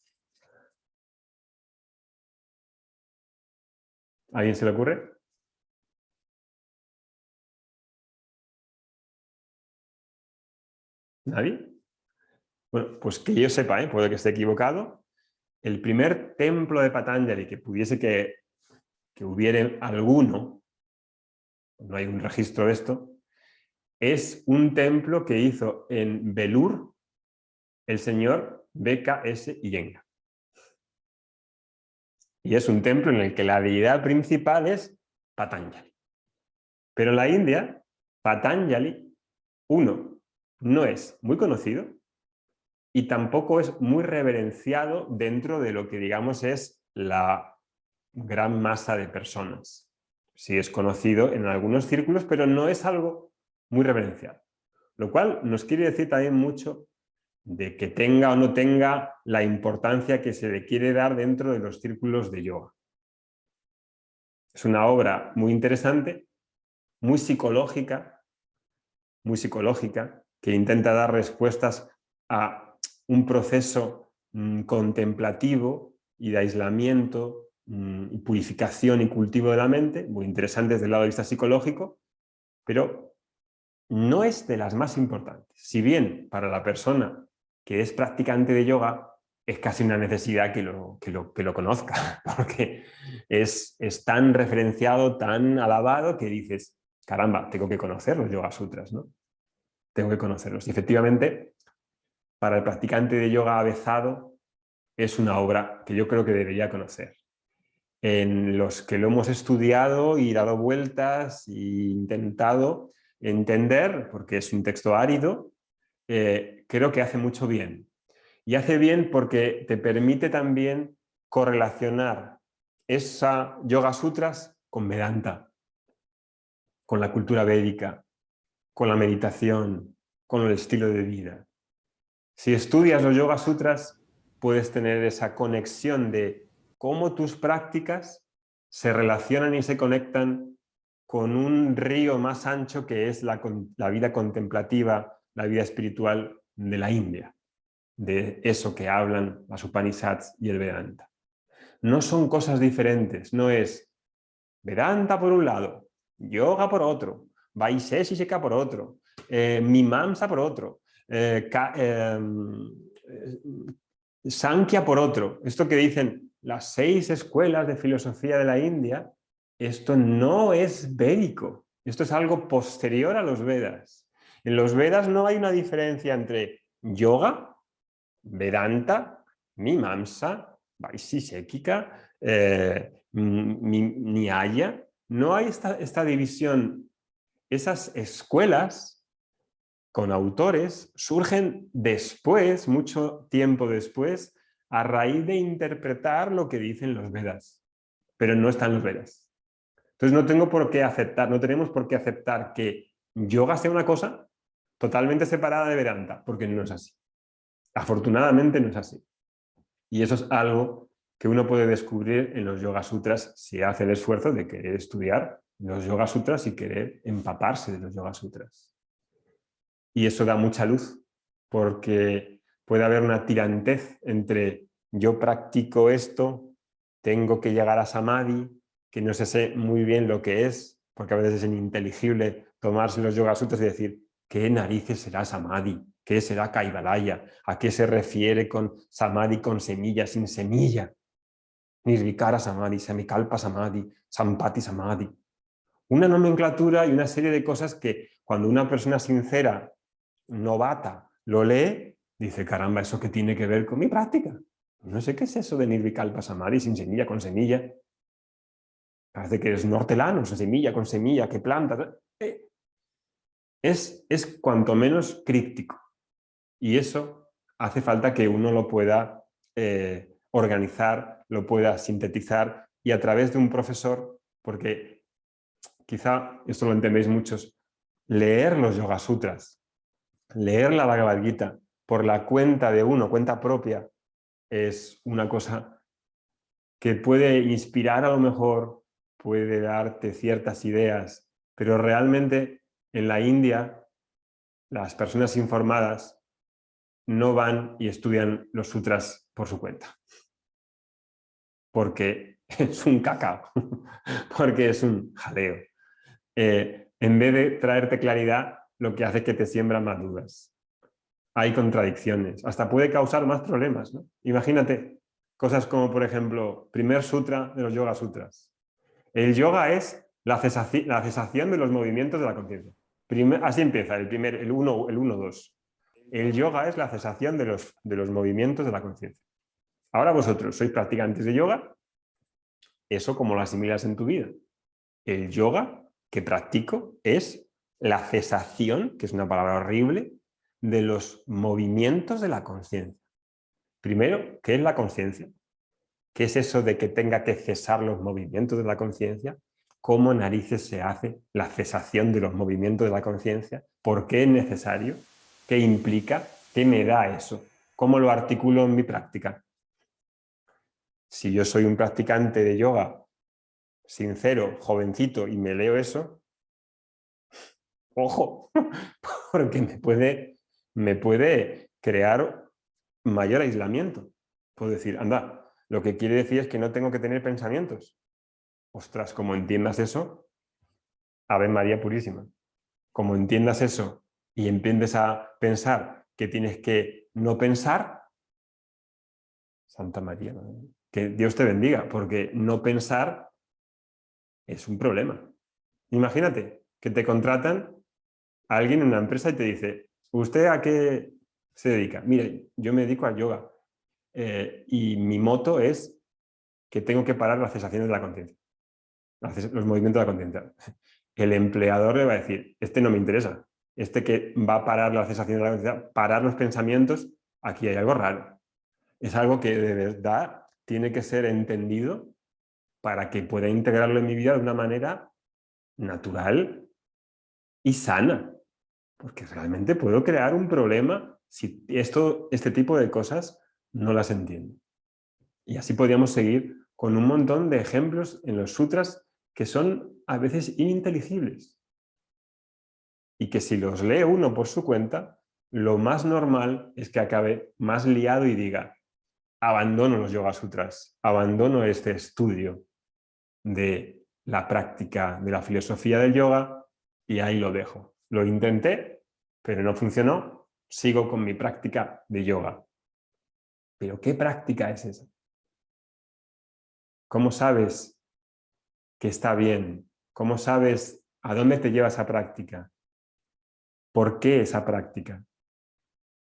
A: ¿A alguien se le ocurre? ¿Nadie? Bueno, pues que yo sepa, puede que esté equivocado, el primer templo de Patanjali que pudiese que hubiera alguno, no hay un registro de esto, es un templo que hizo en Belur el señor B.K.S. Iyengar. Y es un templo en el que la deidad principal es Patanjali. Pero en la India, Patanjali, uno, no es muy conocido y tampoco es muy reverenciado dentro de lo que digamos es la gran masa de personas. Sí es conocido en algunos círculos, pero no es algo muy reverenciado. Lo cual nos quiere decir también mucho de que tenga o no tenga la importancia que se le quiere dar dentro de los círculos de yoga. Es una obra muy interesante, muy psicológica, que intenta dar respuestas a un proceso contemplativo y de aislamiento y purificación y cultivo de la mente, muy interesante desde el lado de vista psicológico, pero no es de las más importantes. Si bien para la persona que es practicante de yoga es casi una necesidad que lo conozca, porque es tan referenciado, tan alabado, que dices, caramba, tengo que conocer los Yoga Sutras, ¿no? Tengo que conocerlos. Y efectivamente, para el practicante de yoga avezado, es una obra que yo creo que debería conocer. En los que lo hemos estudiado y dado vueltas e intentado entender, porque es un texto árido, creo que hace mucho bien. Y hace bien porque te permite también correlacionar esa Yoga Sutras con Vedanta, con la cultura védica, con la meditación, con el estilo de vida. Si estudias los Yoga Sutras, puedes tener esa conexión de cómo tus prácticas se relacionan y se conectan con un río más ancho que es la vida contemplativa, la vida espiritual de la India, de eso que hablan las Upanishads y el Vedanta. No son cosas diferentes, no es Vedanta por un lado, yoga por otro, Vaiseshika por otro, Mimamsa por otro, Sankhya por otro. Esto que dicen las 6 escuelas de filosofía de la India, esto no es védico, esto es algo posterior a los Vedas. En los Vedas no hay una diferencia entre yoga, Vedanta, Mimamsa, Vaisheshika, Nyaya. No hay esta división. Esas escuelas con autores surgen después, mucho tiempo después, a raíz de interpretar lo que dicen los Vedas, pero no están los Vedas. Entonces no tengo por qué aceptar, no tenemos por qué aceptar que yoga sea una cosa totalmente separada de Vedanta, porque no es así. Afortunadamente no es así. Y eso es algo que uno puede descubrir en los Yoga Sutras si hace el esfuerzo de querer estudiar los Yoga Sutras y querer empaparse de los Yoga Sutras. Y eso da mucha luz, porque puede haber una tirantez entre yo practico esto, tengo que llegar a Samadhi, que no sé muy bien lo que es, porque a veces es ininteligible tomarse los Yoga Sutras y decir, ¿qué narices será Samadhi? ¿Qué será Kaivalaya? ¿A qué se refiere con Samadhi con semilla, sin semilla? Nirvikara Samadhi, Samikalpa Samadhi, Sampati Samadhi. Una nomenclatura y una serie de cosas que cuando una persona sincera, novata, lo lee, dice, caramba, ¿eso qué tiene que ver con mi práctica? No sé qué es eso de Nirvikalpa Samadhi, sin semilla, con semilla. Parece que es nortelano, sin semilla, con semilla, ¿qué planta? Es cuanto menos críptico. Y eso hace falta que uno lo pueda organizar, lo pueda sintetizar y a través de un profesor, porque quizá esto lo entendéis muchos, leer los Yoga Sutras, leer la Bhagavad Gita por la cuenta de uno, cuenta propia, es una cosa que puede inspirar a lo mejor, puede darte ciertas ideas, pero realmente en la India las personas informadas no van y estudian los sutras por su cuenta, porque es un cacao, porque es un jaleo. En vez de traerte claridad, lo que hace es que te siembra más dudas. Hay contradicciones, hasta puede causar más problemas, ¿no? Imagínate cosas como, por ejemplo, primer sutra de los Yoga Sutras. El yoga es la cesación de los movimientos de la conciencia. Así empieza el 1-2. El yoga es la cesación de los movimientos de la conciencia. Ahora vosotros sois practicantes de yoga, ¿eso cómo lo asimilas en tu vida? El yoga que practico es la cesación, que es una palabra horrible, de los movimientos de la conciencia. Primero, ¿qué es la conciencia? ¿Qué es eso de que tenga que cesar los movimientos de la conciencia? ¿Cómo narices se hace la cesación de los movimientos de la conciencia? ¿Por qué es necesario? ¿Qué implica? ¿Qué me da eso? ¿Cómo lo articulo en mi práctica? Si yo soy un practicante de yoga sincero, jovencito, y me leo eso, ojo, porque me puede crear mayor aislamiento. Puedo decir, anda, lo que quiere decir es que no tengo que tener pensamientos. Ostras, como entiendas eso, Ave María Purísima. Como entiendas eso y empieces a pensar que tienes que no pensar, Santa María, ¿no? Que Dios te bendiga, porque no pensar es un problema. Imagínate que te contratan a alguien en una empresa y te dice, ¿usted a qué se dedica? Mire, yo me dedico al yoga y mi moto es que tengo que parar las cesaciones de la conciencia, los movimientos de la conciencia. El empleador le va a decir, este no me interesa, este que va a parar la cesación de la conciencia, parar los pensamientos, aquí hay algo raro. Es algo que de verdad tiene que ser entendido para que pueda integrarlo en mi vida de una manera natural y sana, porque realmente puedo crear un problema si este tipo de cosas no las entiendo. Y así podríamos seguir con un montón de ejemplos en los sutras que son a veces ininteligibles y que si los lee uno por su cuenta, lo más normal es que acabe más liado y diga, abandono los Yoga Sutras, abandono este estudio de la práctica de la filosofía del yoga y ahí lo dejo. Lo intenté, pero no funcionó, sigo con mi práctica de yoga. ¿Pero qué práctica es esa? ¿Cómo sabes que está bien? ¿Cómo sabes a dónde te lleva esa práctica? ¿Por qué esa práctica?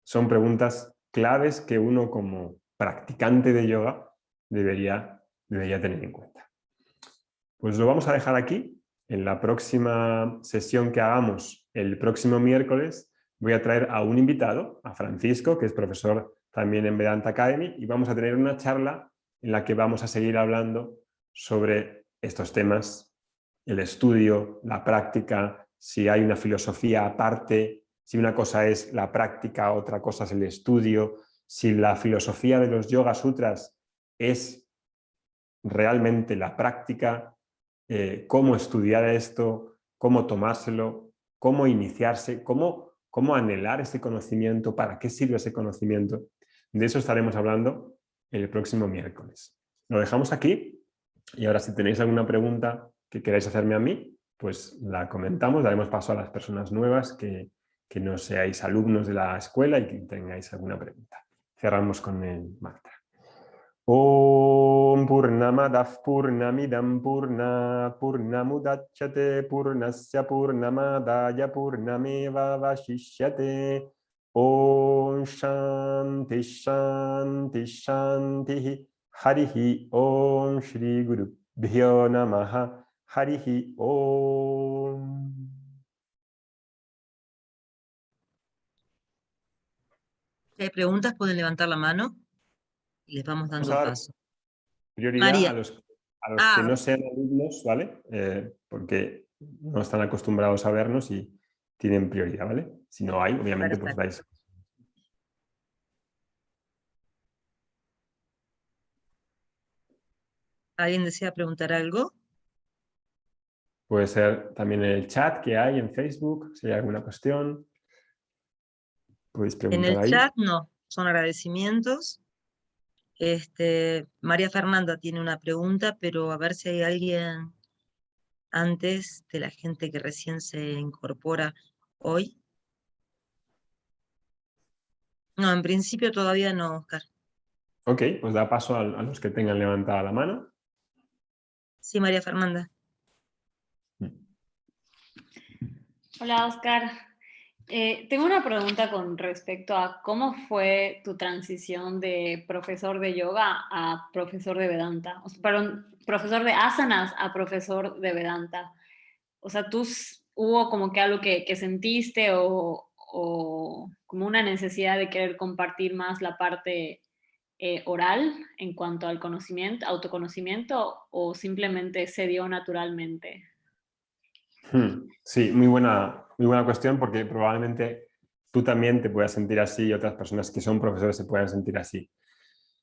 A: Son preguntas claves que uno como practicante de yoga debería tener en cuenta. Pues lo vamos a dejar aquí. En la próxima sesión que hagamos el próximo miércoles voy a traer a un invitado, a Francisco, que es profesor también en Vedanta Academy, y vamos a tener una charla en la que vamos a seguir hablando sobre estos temas, el estudio, la práctica, si hay una filosofía aparte, si una cosa es la práctica, otra cosa es el estudio, si la filosofía de los Yoga Sutras es realmente la práctica, cómo estudiar esto, cómo tomárselo, cómo iniciarse, cómo anhelar ese conocimiento, para qué sirve ese conocimiento. De eso estaremos hablando el próximo miércoles. Lo dejamos aquí y ahora si tenéis alguna pregunta que queráis hacerme a mí, pues la comentamos, daremos paso a las personas nuevas que no seáis alumnos de la escuela y que tengáis alguna pregunta. Cerramos con el mantra. Om Purnamadav Purnamidam Purnat Purnamudachyate Purnasya Purnamadaya Purnameva Vashishyate. Om Shanti Shanti Shanti Harihi Om Shri Guru Bhyo Namaha Harihi Om.
B: Si hay preguntas, pueden levantar la mano y les vamos
A: Vamos
B: dando
A: a dar
B: paso.
A: prioridad
B: María.
A: a los que no sean alumnos, ¿vale? Porque no están acostumbrados a vernos y tienen prioridad, ¿vale? Si no hay, obviamente, pues
B: Perfecto.
A: dais.
B: ¿Alguien desea preguntar algo?
A: Puede ser también en el chat que hay en Facebook, si hay alguna cuestión. Podéis
B: En
A: preguntar
B: el
A: ahí.
B: chat no, son agradecimientos. María Fernanda tiene una pregunta, pero a ver si hay alguien antes de la gente que recién se incorpora hoy. No, en principio todavía no, Oscar.
A: Ok, pues da paso a los que tengan levantada la mano.
B: Sí, María Fernanda.
C: Hola, Oscar. Tengo una pregunta con respecto a cómo fue tu transición de profesor de yoga a profesor de Vedanta. Perdón, profesor de asanas a profesor de Vedanta. O sea, ¿hubo como que algo que sentiste o como una necesidad de querer compartir más la parte oral en cuanto al conocimiento, autoconocimiento, o simplemente se dio naturalmente?
A: Sí, muy buena cuestión, porque probablemente tú también te puedas sentir así y otras personas que son profesores se puedan sentir así.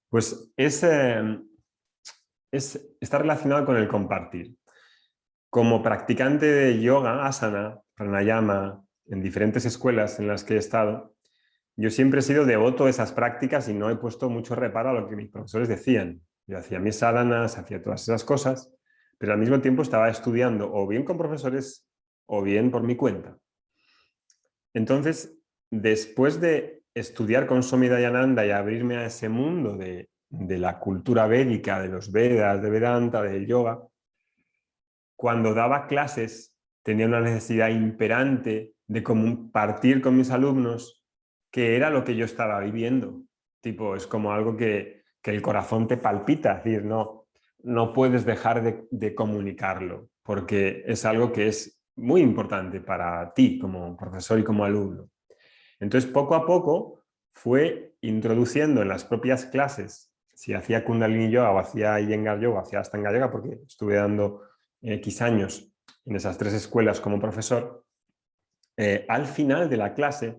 A: Pues está relacionado con el compartir. Como practicante de yoga, asana, pranayama, en diferentes escuelas en las que he estado, yo siempre he sido devoto de esas prácticas y no he puesto mucho reparo a lo que mis profesores decían. Yo hacía mis sadhanas, hacía todas esas cosas, pero al mismo tiempo estaba estudiando o bien con profesores o bien por mi cuenta. Entonces, después de estudiar con Swami Dayananda y abrirme a ese mundo de la cultura védica, de los Vedas, de Vedanta, del yoga, cuando daba clases tenía una necesidad imperante de compartir con mis alumnos que era lo que yo estaba viviendo. Tipo, es como algo que el corazón te palpita, es decir, no puedes dejar de comunicarlo, porque es algo que es muy importante para ti como profesor y como alumno. Entonces, poco a poco fue introduciendo en las propias clases, si hacía Kundalini Yoga o hacía Iyengar Yoga, o hacía Ashtanga Yoga, porque estuve dando X años en esas 3 escuelas como profesor, al final de la clase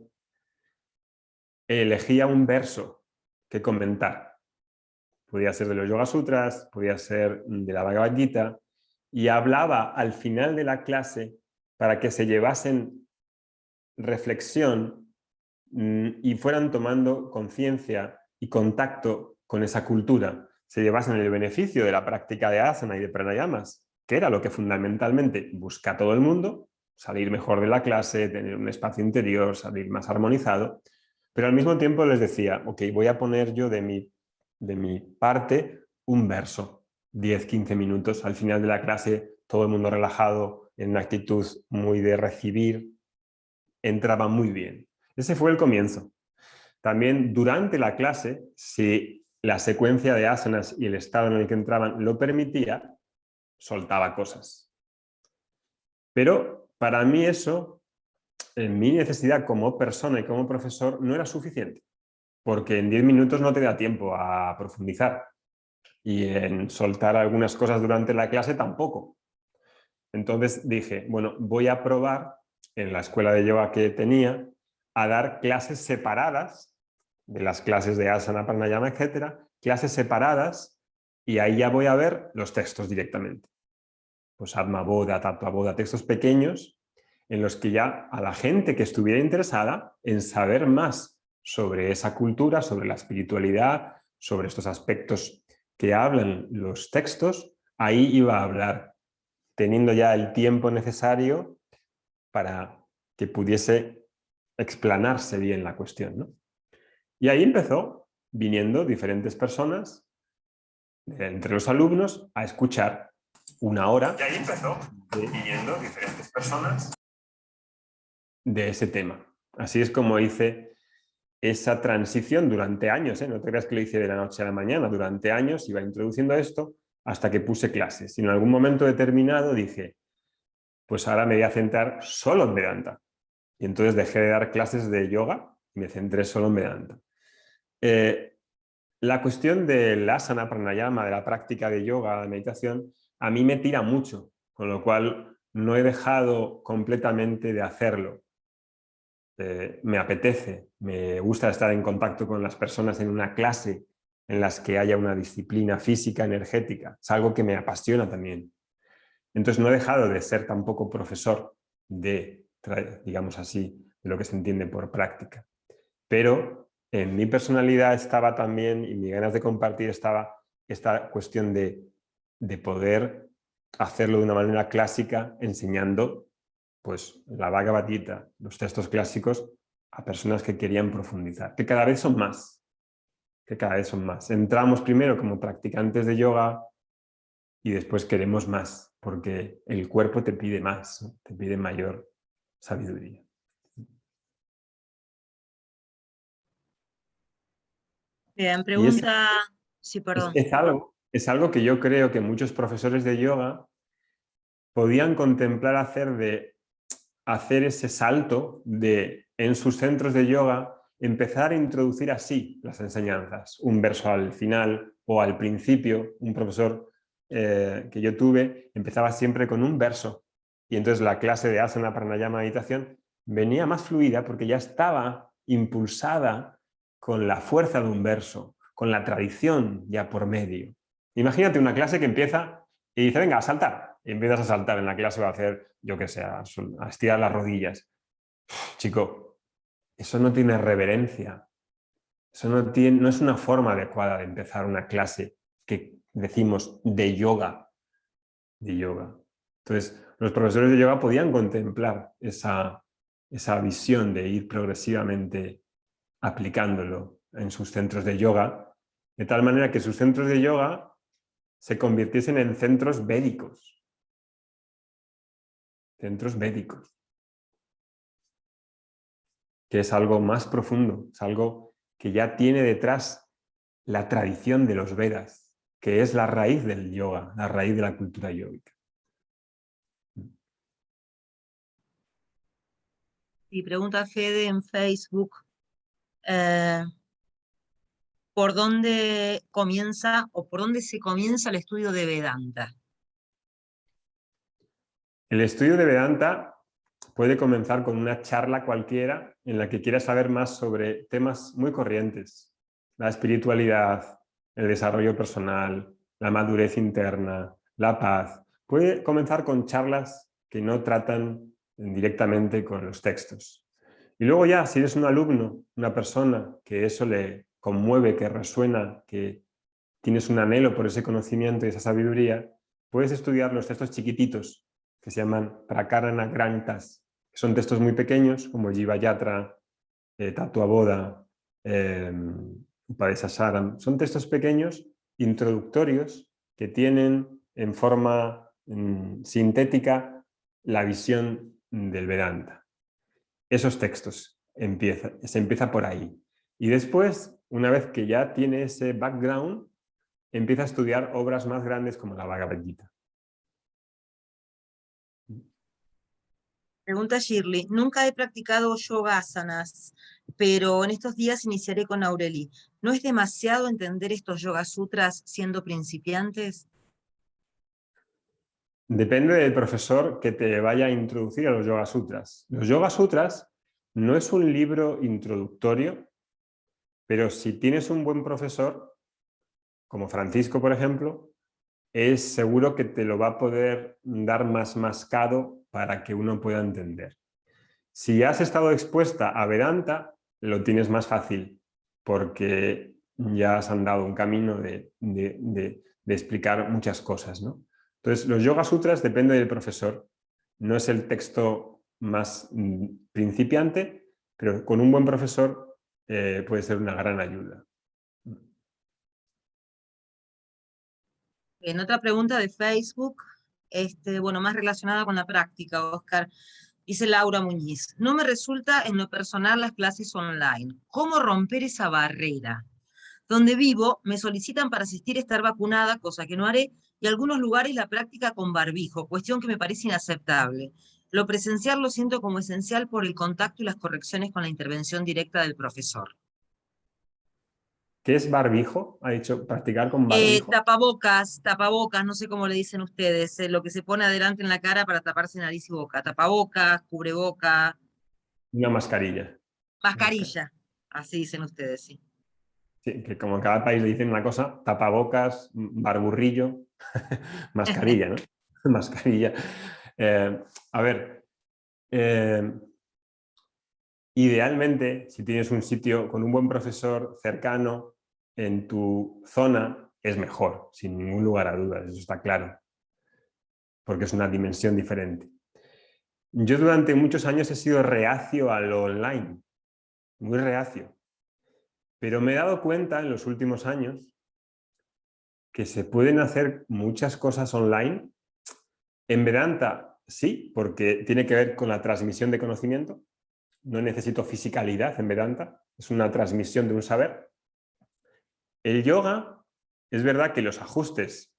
A: elegía un verso que comentar. Podía ser de los Yoga Sutras, podía ser de la Bhagavad Gita, y hablaba al final de la clase para que se llevasen reflexión y fueran tomando conciencia y contacto con esa cultura, se llevasen el beneficio de la práctica de asana y de pranayamas, que era lo que fundamentalmente busca todo el mundo, salir mejor de la clase, tener un espacio interior, salir más armonizado, pero al mismo tiempo les decía, ok, voy a poner yo de mi parte un verso, 10-15 minutos, al final de la clase, todo el mundo relajado, en una actitud muy de recibir, entraba muy bien. Ese fue el comienzo. También durante la clase, si la secuencia de asanas y el estado en el que entraban lo permitía, soltaba cosas. Pero para mí eso, en mi necesidad como persona y como profesor, no era suficiente, porque en 10 minutos no te da tiempo a profundizar y en soltar algunas cosas durante la clase tampoco. Entonces dije, bueno, voy a probar en la escuela de yoga que tenía a dar clases separadas de las clases de asana, pranayama, etcétera, clases separadas, y ahí ya voy a ver los textos directamente. Pues Atma Bodha, Tattva Bodha, textos pequeños en los que ya a la gente que estuviera interesada en saber más sobre esa cultura, sobre la espiritualidad, sobre estos aspectos que hablan los textos, ahí iba a hablar, teniendo ya el tiempo necesario para que pudiese explanarse bien la cuestión, ¿no? Y ahí empezó viniendo diferentes personas entre los alumnos a escuchar una hora. Y ahí empezó viniendo diferentes personas de ese tema. Así es como hice esa transición durante años, ¿eh? No te creas que lo hice de la noche a la mañana, durante años iba introduciendo esto hasta que puse clases. Y en algún momento determinado dije, pues ahora me voy a centrar solo en Vedanta. Y entonces dejé de dar clases de yoga y me centré solo en Vedanta. La cuestión del asana, pranayama, de la práctica de yoga, de meditación, a mí me tira mucho, con lo cual no he dejado completamente de hacerlo. Me apetece, me gusta estar en contacto con las personas en una clase en las que haya una disciplina física, energética. Es algo que me apasiona también. Entonces no he dejado de ser tampoco profesor de, digamos así, de lo que se entiende por práctica. Pero en mi personalidad estaba también, y mis ganas de compartir estaba esta cuestión de poder hacerlo de una manera clásica, enseñando pues la Bhagavad Gita, los textos clásicos, a personas que querían profundizar, que cada vez son más, Entramos primero como practicantes de yoga y después queremos más, porque el cuerpo te pide más, ¿no? Te pide mayor sabiduría.
B: Bien,
A: Y
B: pregunta, sí, perdón.
A: es algo que yo creo que muchos profesores de yoga podían contemplar hacer ese salto de, en sus centros de yoga, empezar a introducir así las enseñanzas. Un verso al final o al principio. Un profesor que yo tuve empezaba siempre con un verso. Y entonces la clase de asana, pranayama, meditación venía más fluida porque ya estaba impulsada con la fuerza de un verso, con la tradición ya por medio. Imagínate una clase que empieza y dice, venga, a saltar. Y empiezas a saltar en la clase, va a hacer, yo qué sé, a estirar las rodillas. Chico, eso no tiene reverencia. Eso no es una forma adecuada de empezar una clase que decimos de yoga. Entonces, los profesores de yoga podían contemplar esa visión de ir progresivamente aplicándolo en sus centros de yoga, de tal manera que sus centros de yoga se convirtiesen en centros védicos. Centros védicos. Que es algo más profundo, es algo que ya tiene detrás la tradición de los Vedas, que es la raíz del yoga, la raíz de la cultura yógica.
B: Y pregunta Fede en Facebook, ¿por dónde comienza o por dónde se comienza el estudio de Vedanta?
A: El estudio de Vedanta puede comenzar con una charla cualquiera en la que quieras saber más sobre temas muy corrientes. La espiritualidad, el desarrollo personal, la madurez interna, la paz. Puede comenzar con charlas que no tratan directamente con los textos. Y luego ya, si eres un alumno, una persona que eso le conmueve, que resuena, que tienes un anhelo por ese conocimiento y esa sabiduría, puedes estudiar los textos chiquititos que se llaman Prakarana Granthas, que son textos muy pequeños como Jivayatra, Tattva Bodha, Upadesasaram. Son textos pequeños, introductorios, que tienen en forma sintética la visión del Vedanta. esos textos. Se empieza por ahí. Y después, una vez que ya tiene ese background, empieza a estudiar obras más grandes como la Bhagavad Gita.
B: Pregunta Shirley, nunca he practicado yoga asanas, pero en estos días iniciaré con Aureli. ¿No es demasiado entender estos yoga sutras siendo principiantes?
A: Depende del profesor que te vaya a introducir a los Yoga Sutras. Los Yoga Sutras no es un libro introductorio, pero si tienes un buen profesor, como Francisco, por ejemplo, es seguro que te lo va a poder dar más mascado para que uno pueda entender. Si has estado expuesta a Vedanta, lo tienes más fácil, porque ya has andado un camino de explicar muchas cosas, ¿no? Entonces, los Yoga Sutras depende del profesor. No es el texto más principiante, pero con un buen profesor puede ser una gran ayuda.
B: En otra pregunta de Facebook, bueno, más relacionada con la práctica, Oscar, dice Laura Muñiz, no me resulta en lo personal las clases online. ¿Cómo romper esa barrera? Donde vivo, me solicitan para asistir a estar vacunada, cosa que no haré, y algunos lugares la práctica con barbijo, cuestión que me parece inaceptable. Lo presencial lo siento como esencial por el contacto y las correcciones con la intervención directa del profesor.
A: ¿Qué es barbijo? Ha dicho practicar con barbijo.
B: Tapabocas, no sé cómo le dicen ustedes, lo que se pone adelante en la cara para taparse nariz y boca. Tapabocas, cubreboca,
A: Una mascarilla.
B: mascarilla, así dicen ustedes, sí.
A: Sí, que como en cada país le dicen una cosa, tapabocas, barburrillo, mascarilla, ¿no? Mascarilla. A ver, idealmente, si tienes un sitio con un buen profesor cercano en tu zona, es mejor, sin ningún lugar a dudas, eso está claro, porque es una dimensión diferente. Yo durante muchos años he sido reacio a lo online, muy reacio, pero me he dado cuenta en los últimos años que se pueden hacer muchas cosas online. En Vedanta sí, porque tiene que ver con la transmisión de conocimiento. No necesito fisicalidad en Vedanta, es una transmisión de un saber. El yoga, es verdad que los ajustes,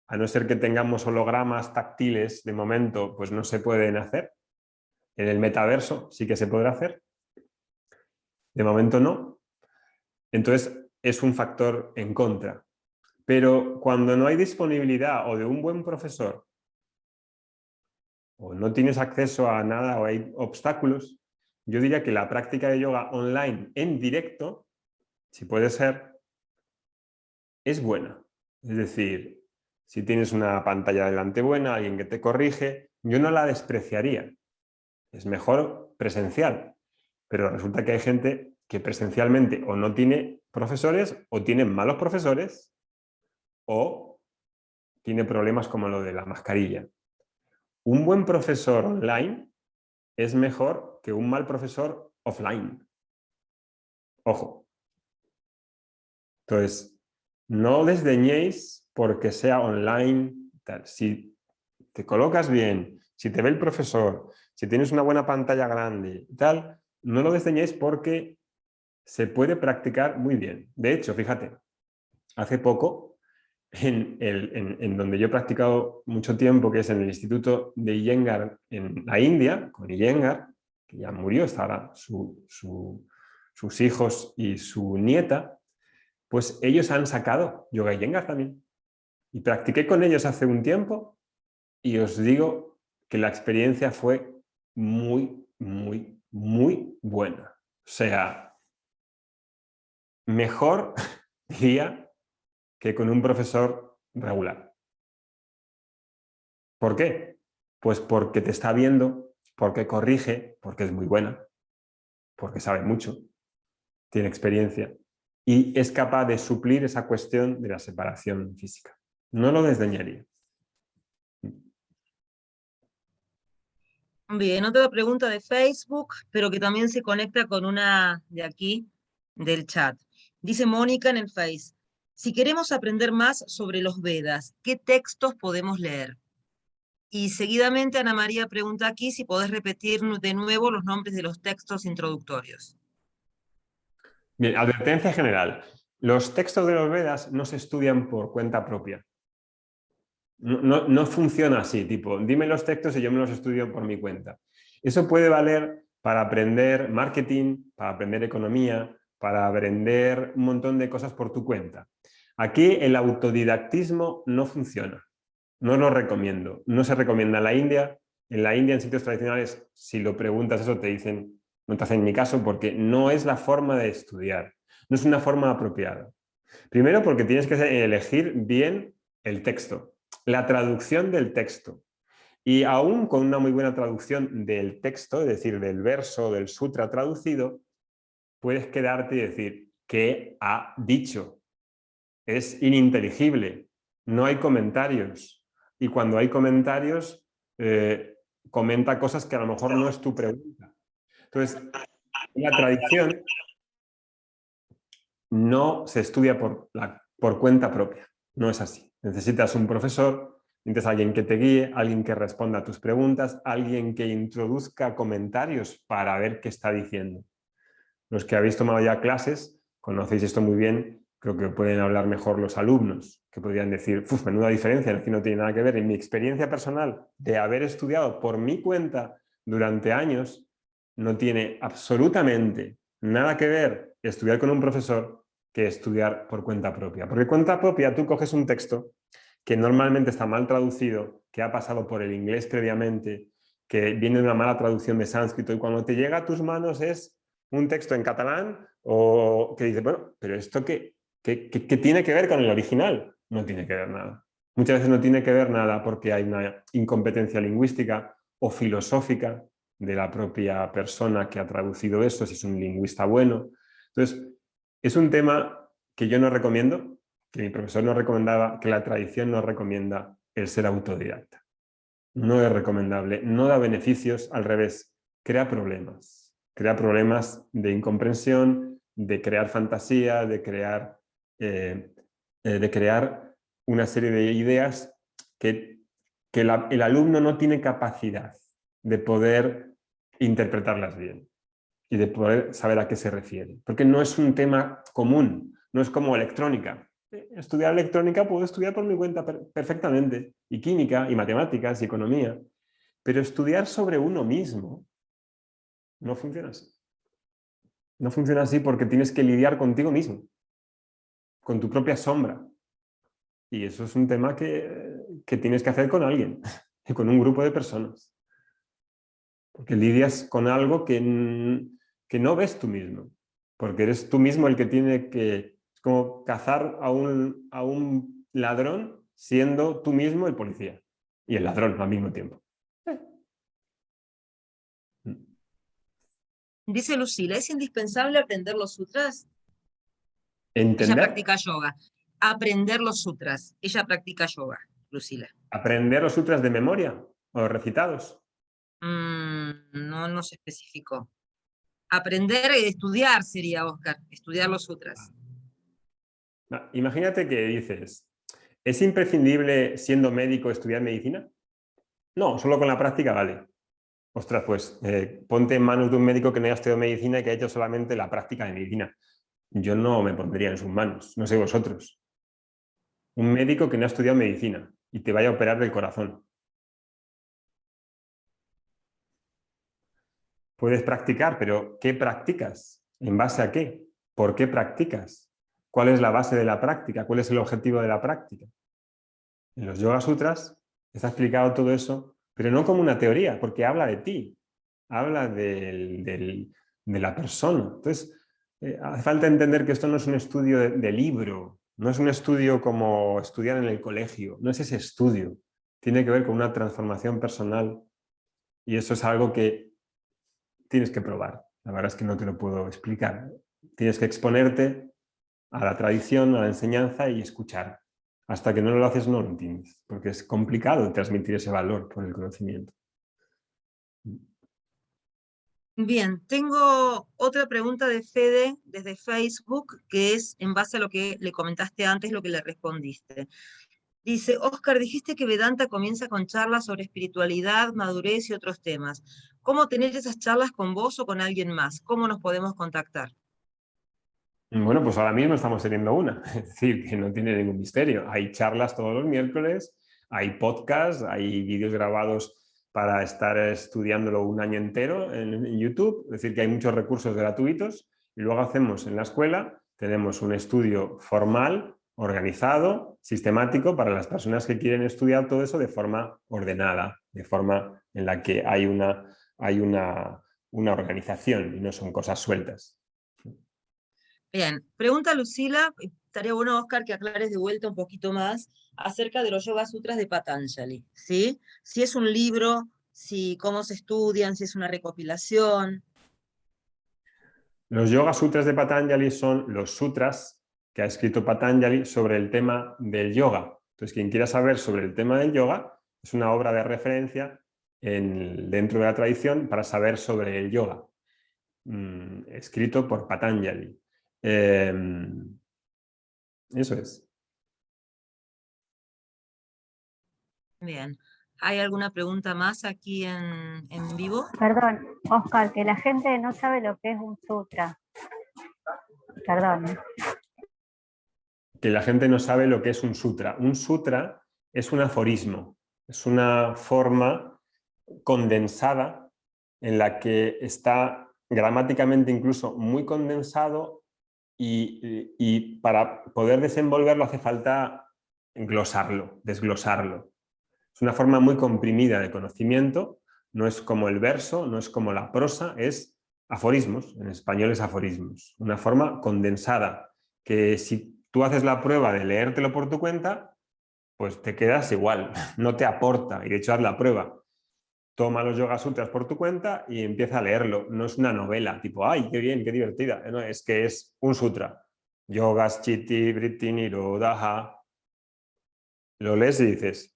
A: a no ser que tengamos hologramas táctiles de momento, pues no se pueden hacer. En el metaverso sí que se podrá hacer. De momento no. Entonces es un factor en contra. Pero cuando no hay disponibilidad o de un buen profesor o no tienes acceso a nada o hay obstáculos, yo diría que la práctica de yoga online en directo, si puede ser, es buena. Es decir, si tienes una pantalla delante buena, alguien que te corrige, yo no la despreciaría. Es mejor presencial, pero resulta que hay gente que presencialmente o no tiene profesores o tiene malos profesores o tiene problemas como lo de la mascarilla. Un buen profesor online es mejor que un mal profesor offline. Ojo. Entonces, no desdeñéis porque sea online. Tal. Si te colocas bien, si te ve el profesor, si tienes una buena pantalla grande y tal, no lo desdeñéis porque se puede practicar muy bien. De hecho, fíjate, hace poco, en donde yo he practicado mucho tiempo, que es en el Instituto de Iyengar en la India, con Iyengar, que ya murió, está ahora sus hijos y su nieta, pues ellos han sacado Yoga Iyengar también. Y practiqué con ellos hace un tiempo y os digo que la experiencia fue muy, muy, muy buena. O sea, mejor diría que con un profesor regular. ¿Por qué? Pues porque te está viendo, porque corrige, porque es muy buena, porque sabe mucho, tiene experiencia y es capaz de suplir esa cuestión de la separación física. No lo desdeñaría.
B: Bien, otra pregunta de Facebook, pero que también se conecta con una de aquí, del chat. Dice Mónica en el Face, si queremos aprender más sobre los Vedas, ¿qué textos podemos leer? Y seguidamente Ana María pregunta aquí si podés repetir de nuevo los nombres de los textos introductorios.
A: Bien, advertencia general. Los textos de los Vedas no se estudian por cuenta propia. No funciona así, tipo, dime los textos y yo me los estudio por mi cuenta. Eso puede valer para aprender marketing, para aprender economía, para aprender un montón de cosas por tu cuenta. Aquí el autodidactismo no funciona. No lo recomiendo. No se recomienda en la India. En la India, en sitios tradicionales, si lo preguntas eso, te dicen, no te hacen ni caso porque no es la forma de estudiar. No es una forma apropiada. Primero porque tienes que elegir bien el texto, la traducción del texto. Y aún con una muy buena traducción del texto, es decir, del verso, del sutra traducido, puedes quedarte y decir, ¿qué ha dicho? Es ininteligible, no hay comentarios. Y cuando hay comentarios, comenta cosas que a lo mejor no es tu pregunta. Entonces, la tradición no se estudia por cuenta propia, no es así. Necesitas un profesor, necesitas alguien que te guíe, alguien que responda a tus preguntas, alguien que introduzca comentarios para ver qué está diciendo. Los que habéis tomado ya clases, conocéis esto muy bien, creo que pueden hablar mejor los alumnos, que podrían decir, menuda diferencia, aquí no tiene nada que ver. En mi experiencia personal de haber estudiado por mi cuenta durante años, no tiene absolutamente nada que ver estudiar con un profesor que estudiar por cuenta propia. Porque cuenta propia, tú coges un texto que normalmente está mal traducido, que ha pasado por el inglés previamente, que viene de una mala traducción de sánscrito, y cuando te llega a tus manos es un texto en catalán o que dice, bueno, pero ¿esto qué tiene que ver con el original? No tiene que ver nada. Muchas veces no tiene que ver nada porque hay una incompetencia lingüística o filosófica de la propia persona que ha traducido eso, si es un lingüista bueno. Entonces, es un tema que yo no recomiendo, que mi profesor nos recomendaba, que la tradición nos recomienda el ser autodidacta. No es recomendable, no da beneficios, al revés, crea problemas. Crea problemas de incomprensión, de crear fantasía, de crear una serie de ideas que el alumno no tiene capacidad de poder interpretarlas bien y de poder saber a qué se refiere. Porque no es un tema común, no es como electrónica. Estudiar electrónica puedo estudiar por mi cuenta perfectamente, y química, y matemáticas, y economía, pero estudiar sobre uno mismo no funciona así. No funciona así porque tienes que lidiar contigo mismo, con tu propia sombra. Y eso es un tema que tienes que hacer con alguien, y con un grupo de personas. Porque lidias con algo que no ves tú mismo, porque eres tú mismo el que tiene que... Es como cazar a un ladrón siendo tú mismo el policía y el ladrón al mismo tiempo.
B: Dice Lucila, ¿es indispensable aprender los sutras? Ella
A: Entender,
B: practica yoga. Aprender los sutras. Ella practica yoga, Lucila.
A: aprender los sutras de memoria o recitados.
B: No se especificó. Aprender y estudiar sería, Oscar, estudiar los sutras.
A: Imagínate que dices, ¿es imprescindible siendo médico estudiar medicina? No, solo con la práctica vale. Ostras, pues ponte en manos de un médico que no haya estudiado medicina y que ha hecho solamente la práctica de medicina. Yo no me pondría en sus manos, no sé vosotros. Un médico que no ha estudiado medicina y te vaya a operar del corazón. Puedes practicar, pero ¿qué practicas? ¿En base a qué? ¿Por qué practicas? ¿Cuál es la base de la práctica? ¿Cuál es el objetivo de la práctica? En los Yoga Sutras está explicado todo eso, pero no como una teoría, porque habla de ti, habla de la persona. Entonces, hace falta entender que esto no es un estudio de libro, no es un estudio como estudiar en el colegio, no es ese estudio. Tiene que ver con una transformación personal y eso es algo que tienes que probar. La verdad es que no te lo puedo explicar. Tienes que exponerte a la tradición, a la enseñanza y escuchar. Hasta que no lo haces no lo entiendes, porque es complicado transmitir ese valor por el conocimiento.
B: Bien, tengo otra pregunta de Fede desde Facebook, que es en base a lo que le comentaste antes, lo que le respondiste. Dice, Oscar, dijiste que Vedanta comienza con charlas sobre espiritualidad, madurez y otros temas. ¿Cómo tener esas charlas con vos o con alguien más? ¿Cómo nos podemos contactar?
A: Bueno, pues ahora mismo estamos teniendo una, es decir, que no tiene ningún misterio. Hay charlas todos los miércoles, hay podcasts, hay vídeos grabados para estar estudiándolo un año entero en YouTube, es decir, que hay muchos recursos gratuitos y luego hacemos en la escuela, tenemos un estudio formal, organizado, sistemático para las personas que quieren estudiar todo eso de forma ordenada, de forma en la que hay una organización y no son cosas sueltas.
B: Bien, pregunta Lucila, estaría bueno, Oscar, que aclares de vuelta un poquito más acerca de los Yoga Sutras de Patanjali, ¿sí? Si es un libro, si cómo se estudian, si es una recopilación.
A: Los Yoga Sutras de Patanjali son los sutras que ha escrito Patanjali sobre el tema del yoga. Entonces, quien quiera saber sobre el tema del yoga, es una obra de referencia dentro de la tradición para saber sobre el yoga, escrito por Patanjali. Eso es.
B: Bien, ¿hay alguna pregunta más aquí en vivo?
D: Perdón, Oscar, que la gente no sabe lo que es un sutra. Perdón.
A: Que la gente no sabe lo que es un sutra. Un sutra es un aforismo, es una forma condensada en la que está gramáticamente incluso muy condensado y para poder desenvolverlo hace falta glosarlo, desglosarlo. Es una forma muy comprimida de conocimiento, no es como el verso, no es como la prosa, es aforismos, en español es aforismos, una forma condensada, que si tú haces la prueba de leértelo por tu cuenta, pues te quedas igual, no te aporta, y de hecho haz la prueba. Toma los Yoga Sutras por tu cuenta y empieza a leerlo. No es una novela, tipo, ¡ay, qué bien, qué divertida! No, es que es un sutra. Yogas, Chitti, Vritti, Nirodha. Lo lees y dices,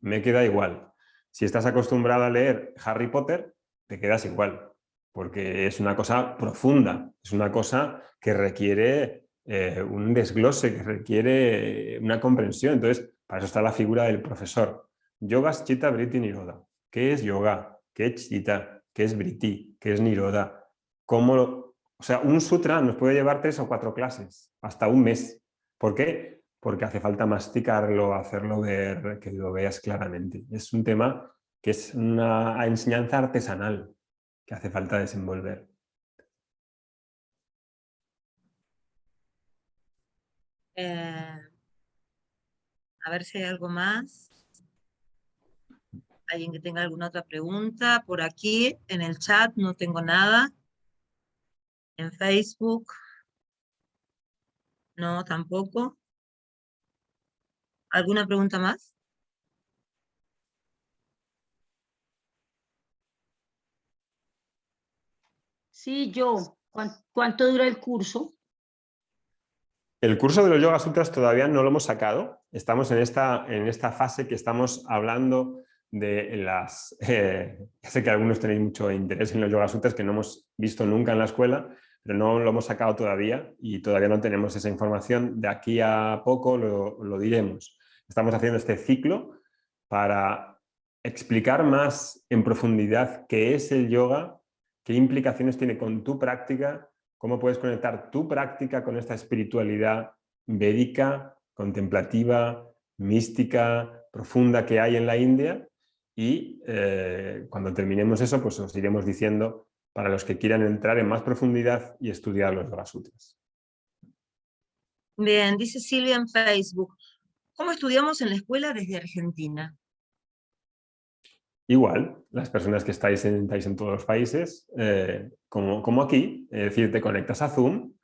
A: me queda igual. Si estás acostumbrado a leer Harry Potter, te quedas igual, porque es una cosa profunda, es una cosa que requiere un desglose, que requiere una comprensión. Entonces, para eso está la figura del profesor. Yogas, Chitta, Vritti, Nirodha. ¿Qué es yoga? ¿Qué es chitta? ¿Qué es vritti? ¿Qué es nirodha? ¿Cómo? O sea, un sutra nos puede llevar 3 o 4 clases, hasta un mes. ¿Por qué? Porque hace falta masticarlo, hacerlo ver, que lo veas claramente. Es un tema que es una enseñanza artesanal que hace falta desenvolver.
B: A ver si hay algo más. ¿Alguien que tenga alguna otra pregunta? Por aquí, en el chat, no tengo nada. En Facebook, no, tampoco. ¿Alguna pregunta más?
E: Sí, yo. ¿Cuánto dura el curso?
A: El curso de los Yoga Sutras todavía no lo hemos sacado. Estamos en esta fase que estamos hablando de las... ya sé que algunos tenéis mucho interés en los Yoga Sutras que no hemos visto nunca en la escuela, pero no lo hemos sacado todavía y todavía no tenemos esa información. De aquí a poco lo diremos. Estamos haciendo este ciclo para explicar más en profundidad qué es el yoga, qué implicaciones tiene con tu práctica, cómo puedes conectar tu práctica con esta espiritualidad védica, contemplativa, mística, profunda que hay en la India. Y cuando terminemos eso, pues os iremos diciendo para los que quieran entrar en más profundidad y estudiar los Yoga Sutras.
B: Bien, dice Silvia en Facebook. ¿Cómo estudiamos en la escuela desde Argentina?
A: Igual, las personas que estáis en todos los países, como aquí, es decir, te conectas a Zoom.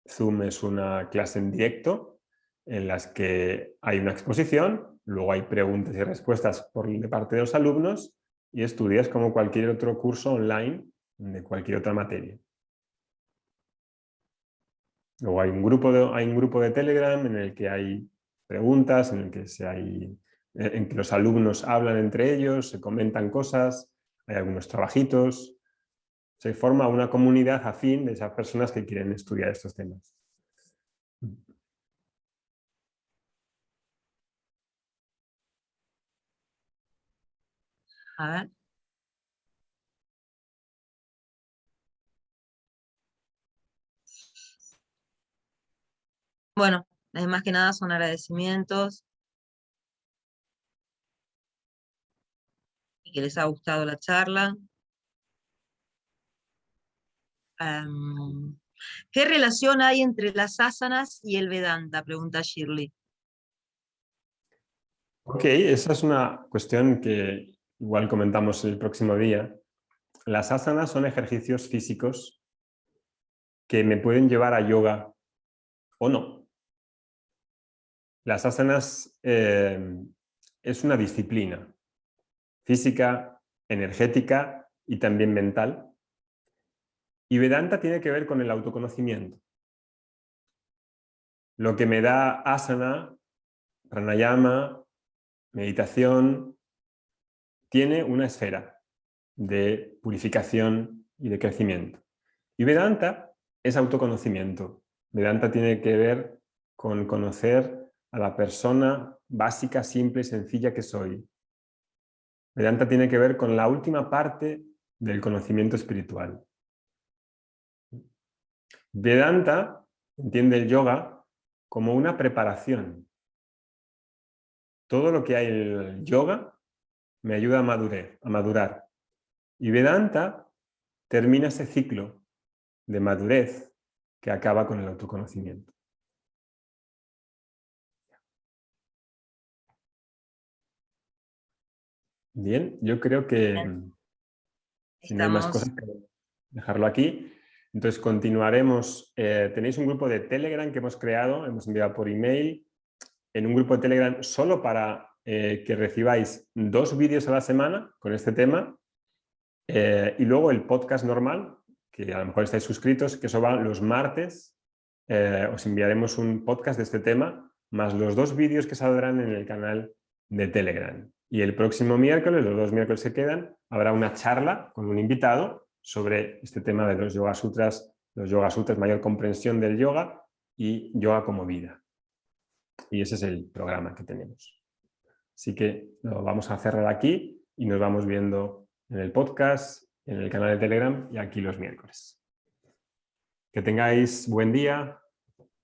A: Zoom es una clase en directo en las que hay una exposición, luego hay preguntas y respuestas de parte de los alumnos y estudias como cualquier otro curso online de cualquier otra materia. Luego hay un grupo de Telegram en el que hay preguntas, en que los alumnos hablan entre ellos, se comentan cosas, hay algunos trabajitos. Se forma una comunidad afín de esas personas que quieren estudiar estos temas.
B: A ver. Bueno, más que nada son agradecimientos y que les ha gustado la charla. ¿Qué relación hay entre las asanas y el Vedanta? Pregunta Shirley.
A: Ok, esa es una cuestión que igual comentamos el próximo día. Las asanas son ejercicios físicos que me pueden llevar a yoga o no. Las asanas es una disciplina física, energética y también mental. Y Vedanta tiene que ver con el autoconocimiento. Lo que me da asana, pranayama, meditación, tiene una esfera de purificación y de crecimiento. Y Vedanta es autoconocimiento. Vedanta tiene que ver con conocer a la persona básica, simple y sencilla que soy. Vedanta tiene que ver con la última parte del conocimiento espiritual. Vedanta entiende el yoga como una preparación. Todo lo que hay en el yoga me ayuda a madurar. Y Vedanta termina ese ciclo de madurez que acaba con el autoconocimiento. Bien, yo creo que si no hay más cosas, dejarlo aquí. Entonces continuaremos. Tenéis un grupo de Telegram que hemos creado, hemos enviado por email, en un grupo de Telegram solo para que recibáis 2 vídeos a la semana con este tema, y luego el podcast normal, que a lo mejor estáis suscritos, que eso va los martes. Os enviaremos un podcast de este tema, más los 2 vídeos que saldrán en el canal de Telegram. Y el próximo miércoles, los 2 miércoles que quedan, habrá una charla con un invitado sobre este tema de los Yoga Sutras, mayor comprensión del yoga y yoga como vida. Y ese es el programa que tenemos. Así que lo vamos a cerrar aquí y nos vamos viendo en el podcast, en el canal de Telegram y aquí los miércoles. Que tengáis buen día.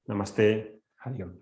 A: Namaste. Hariom.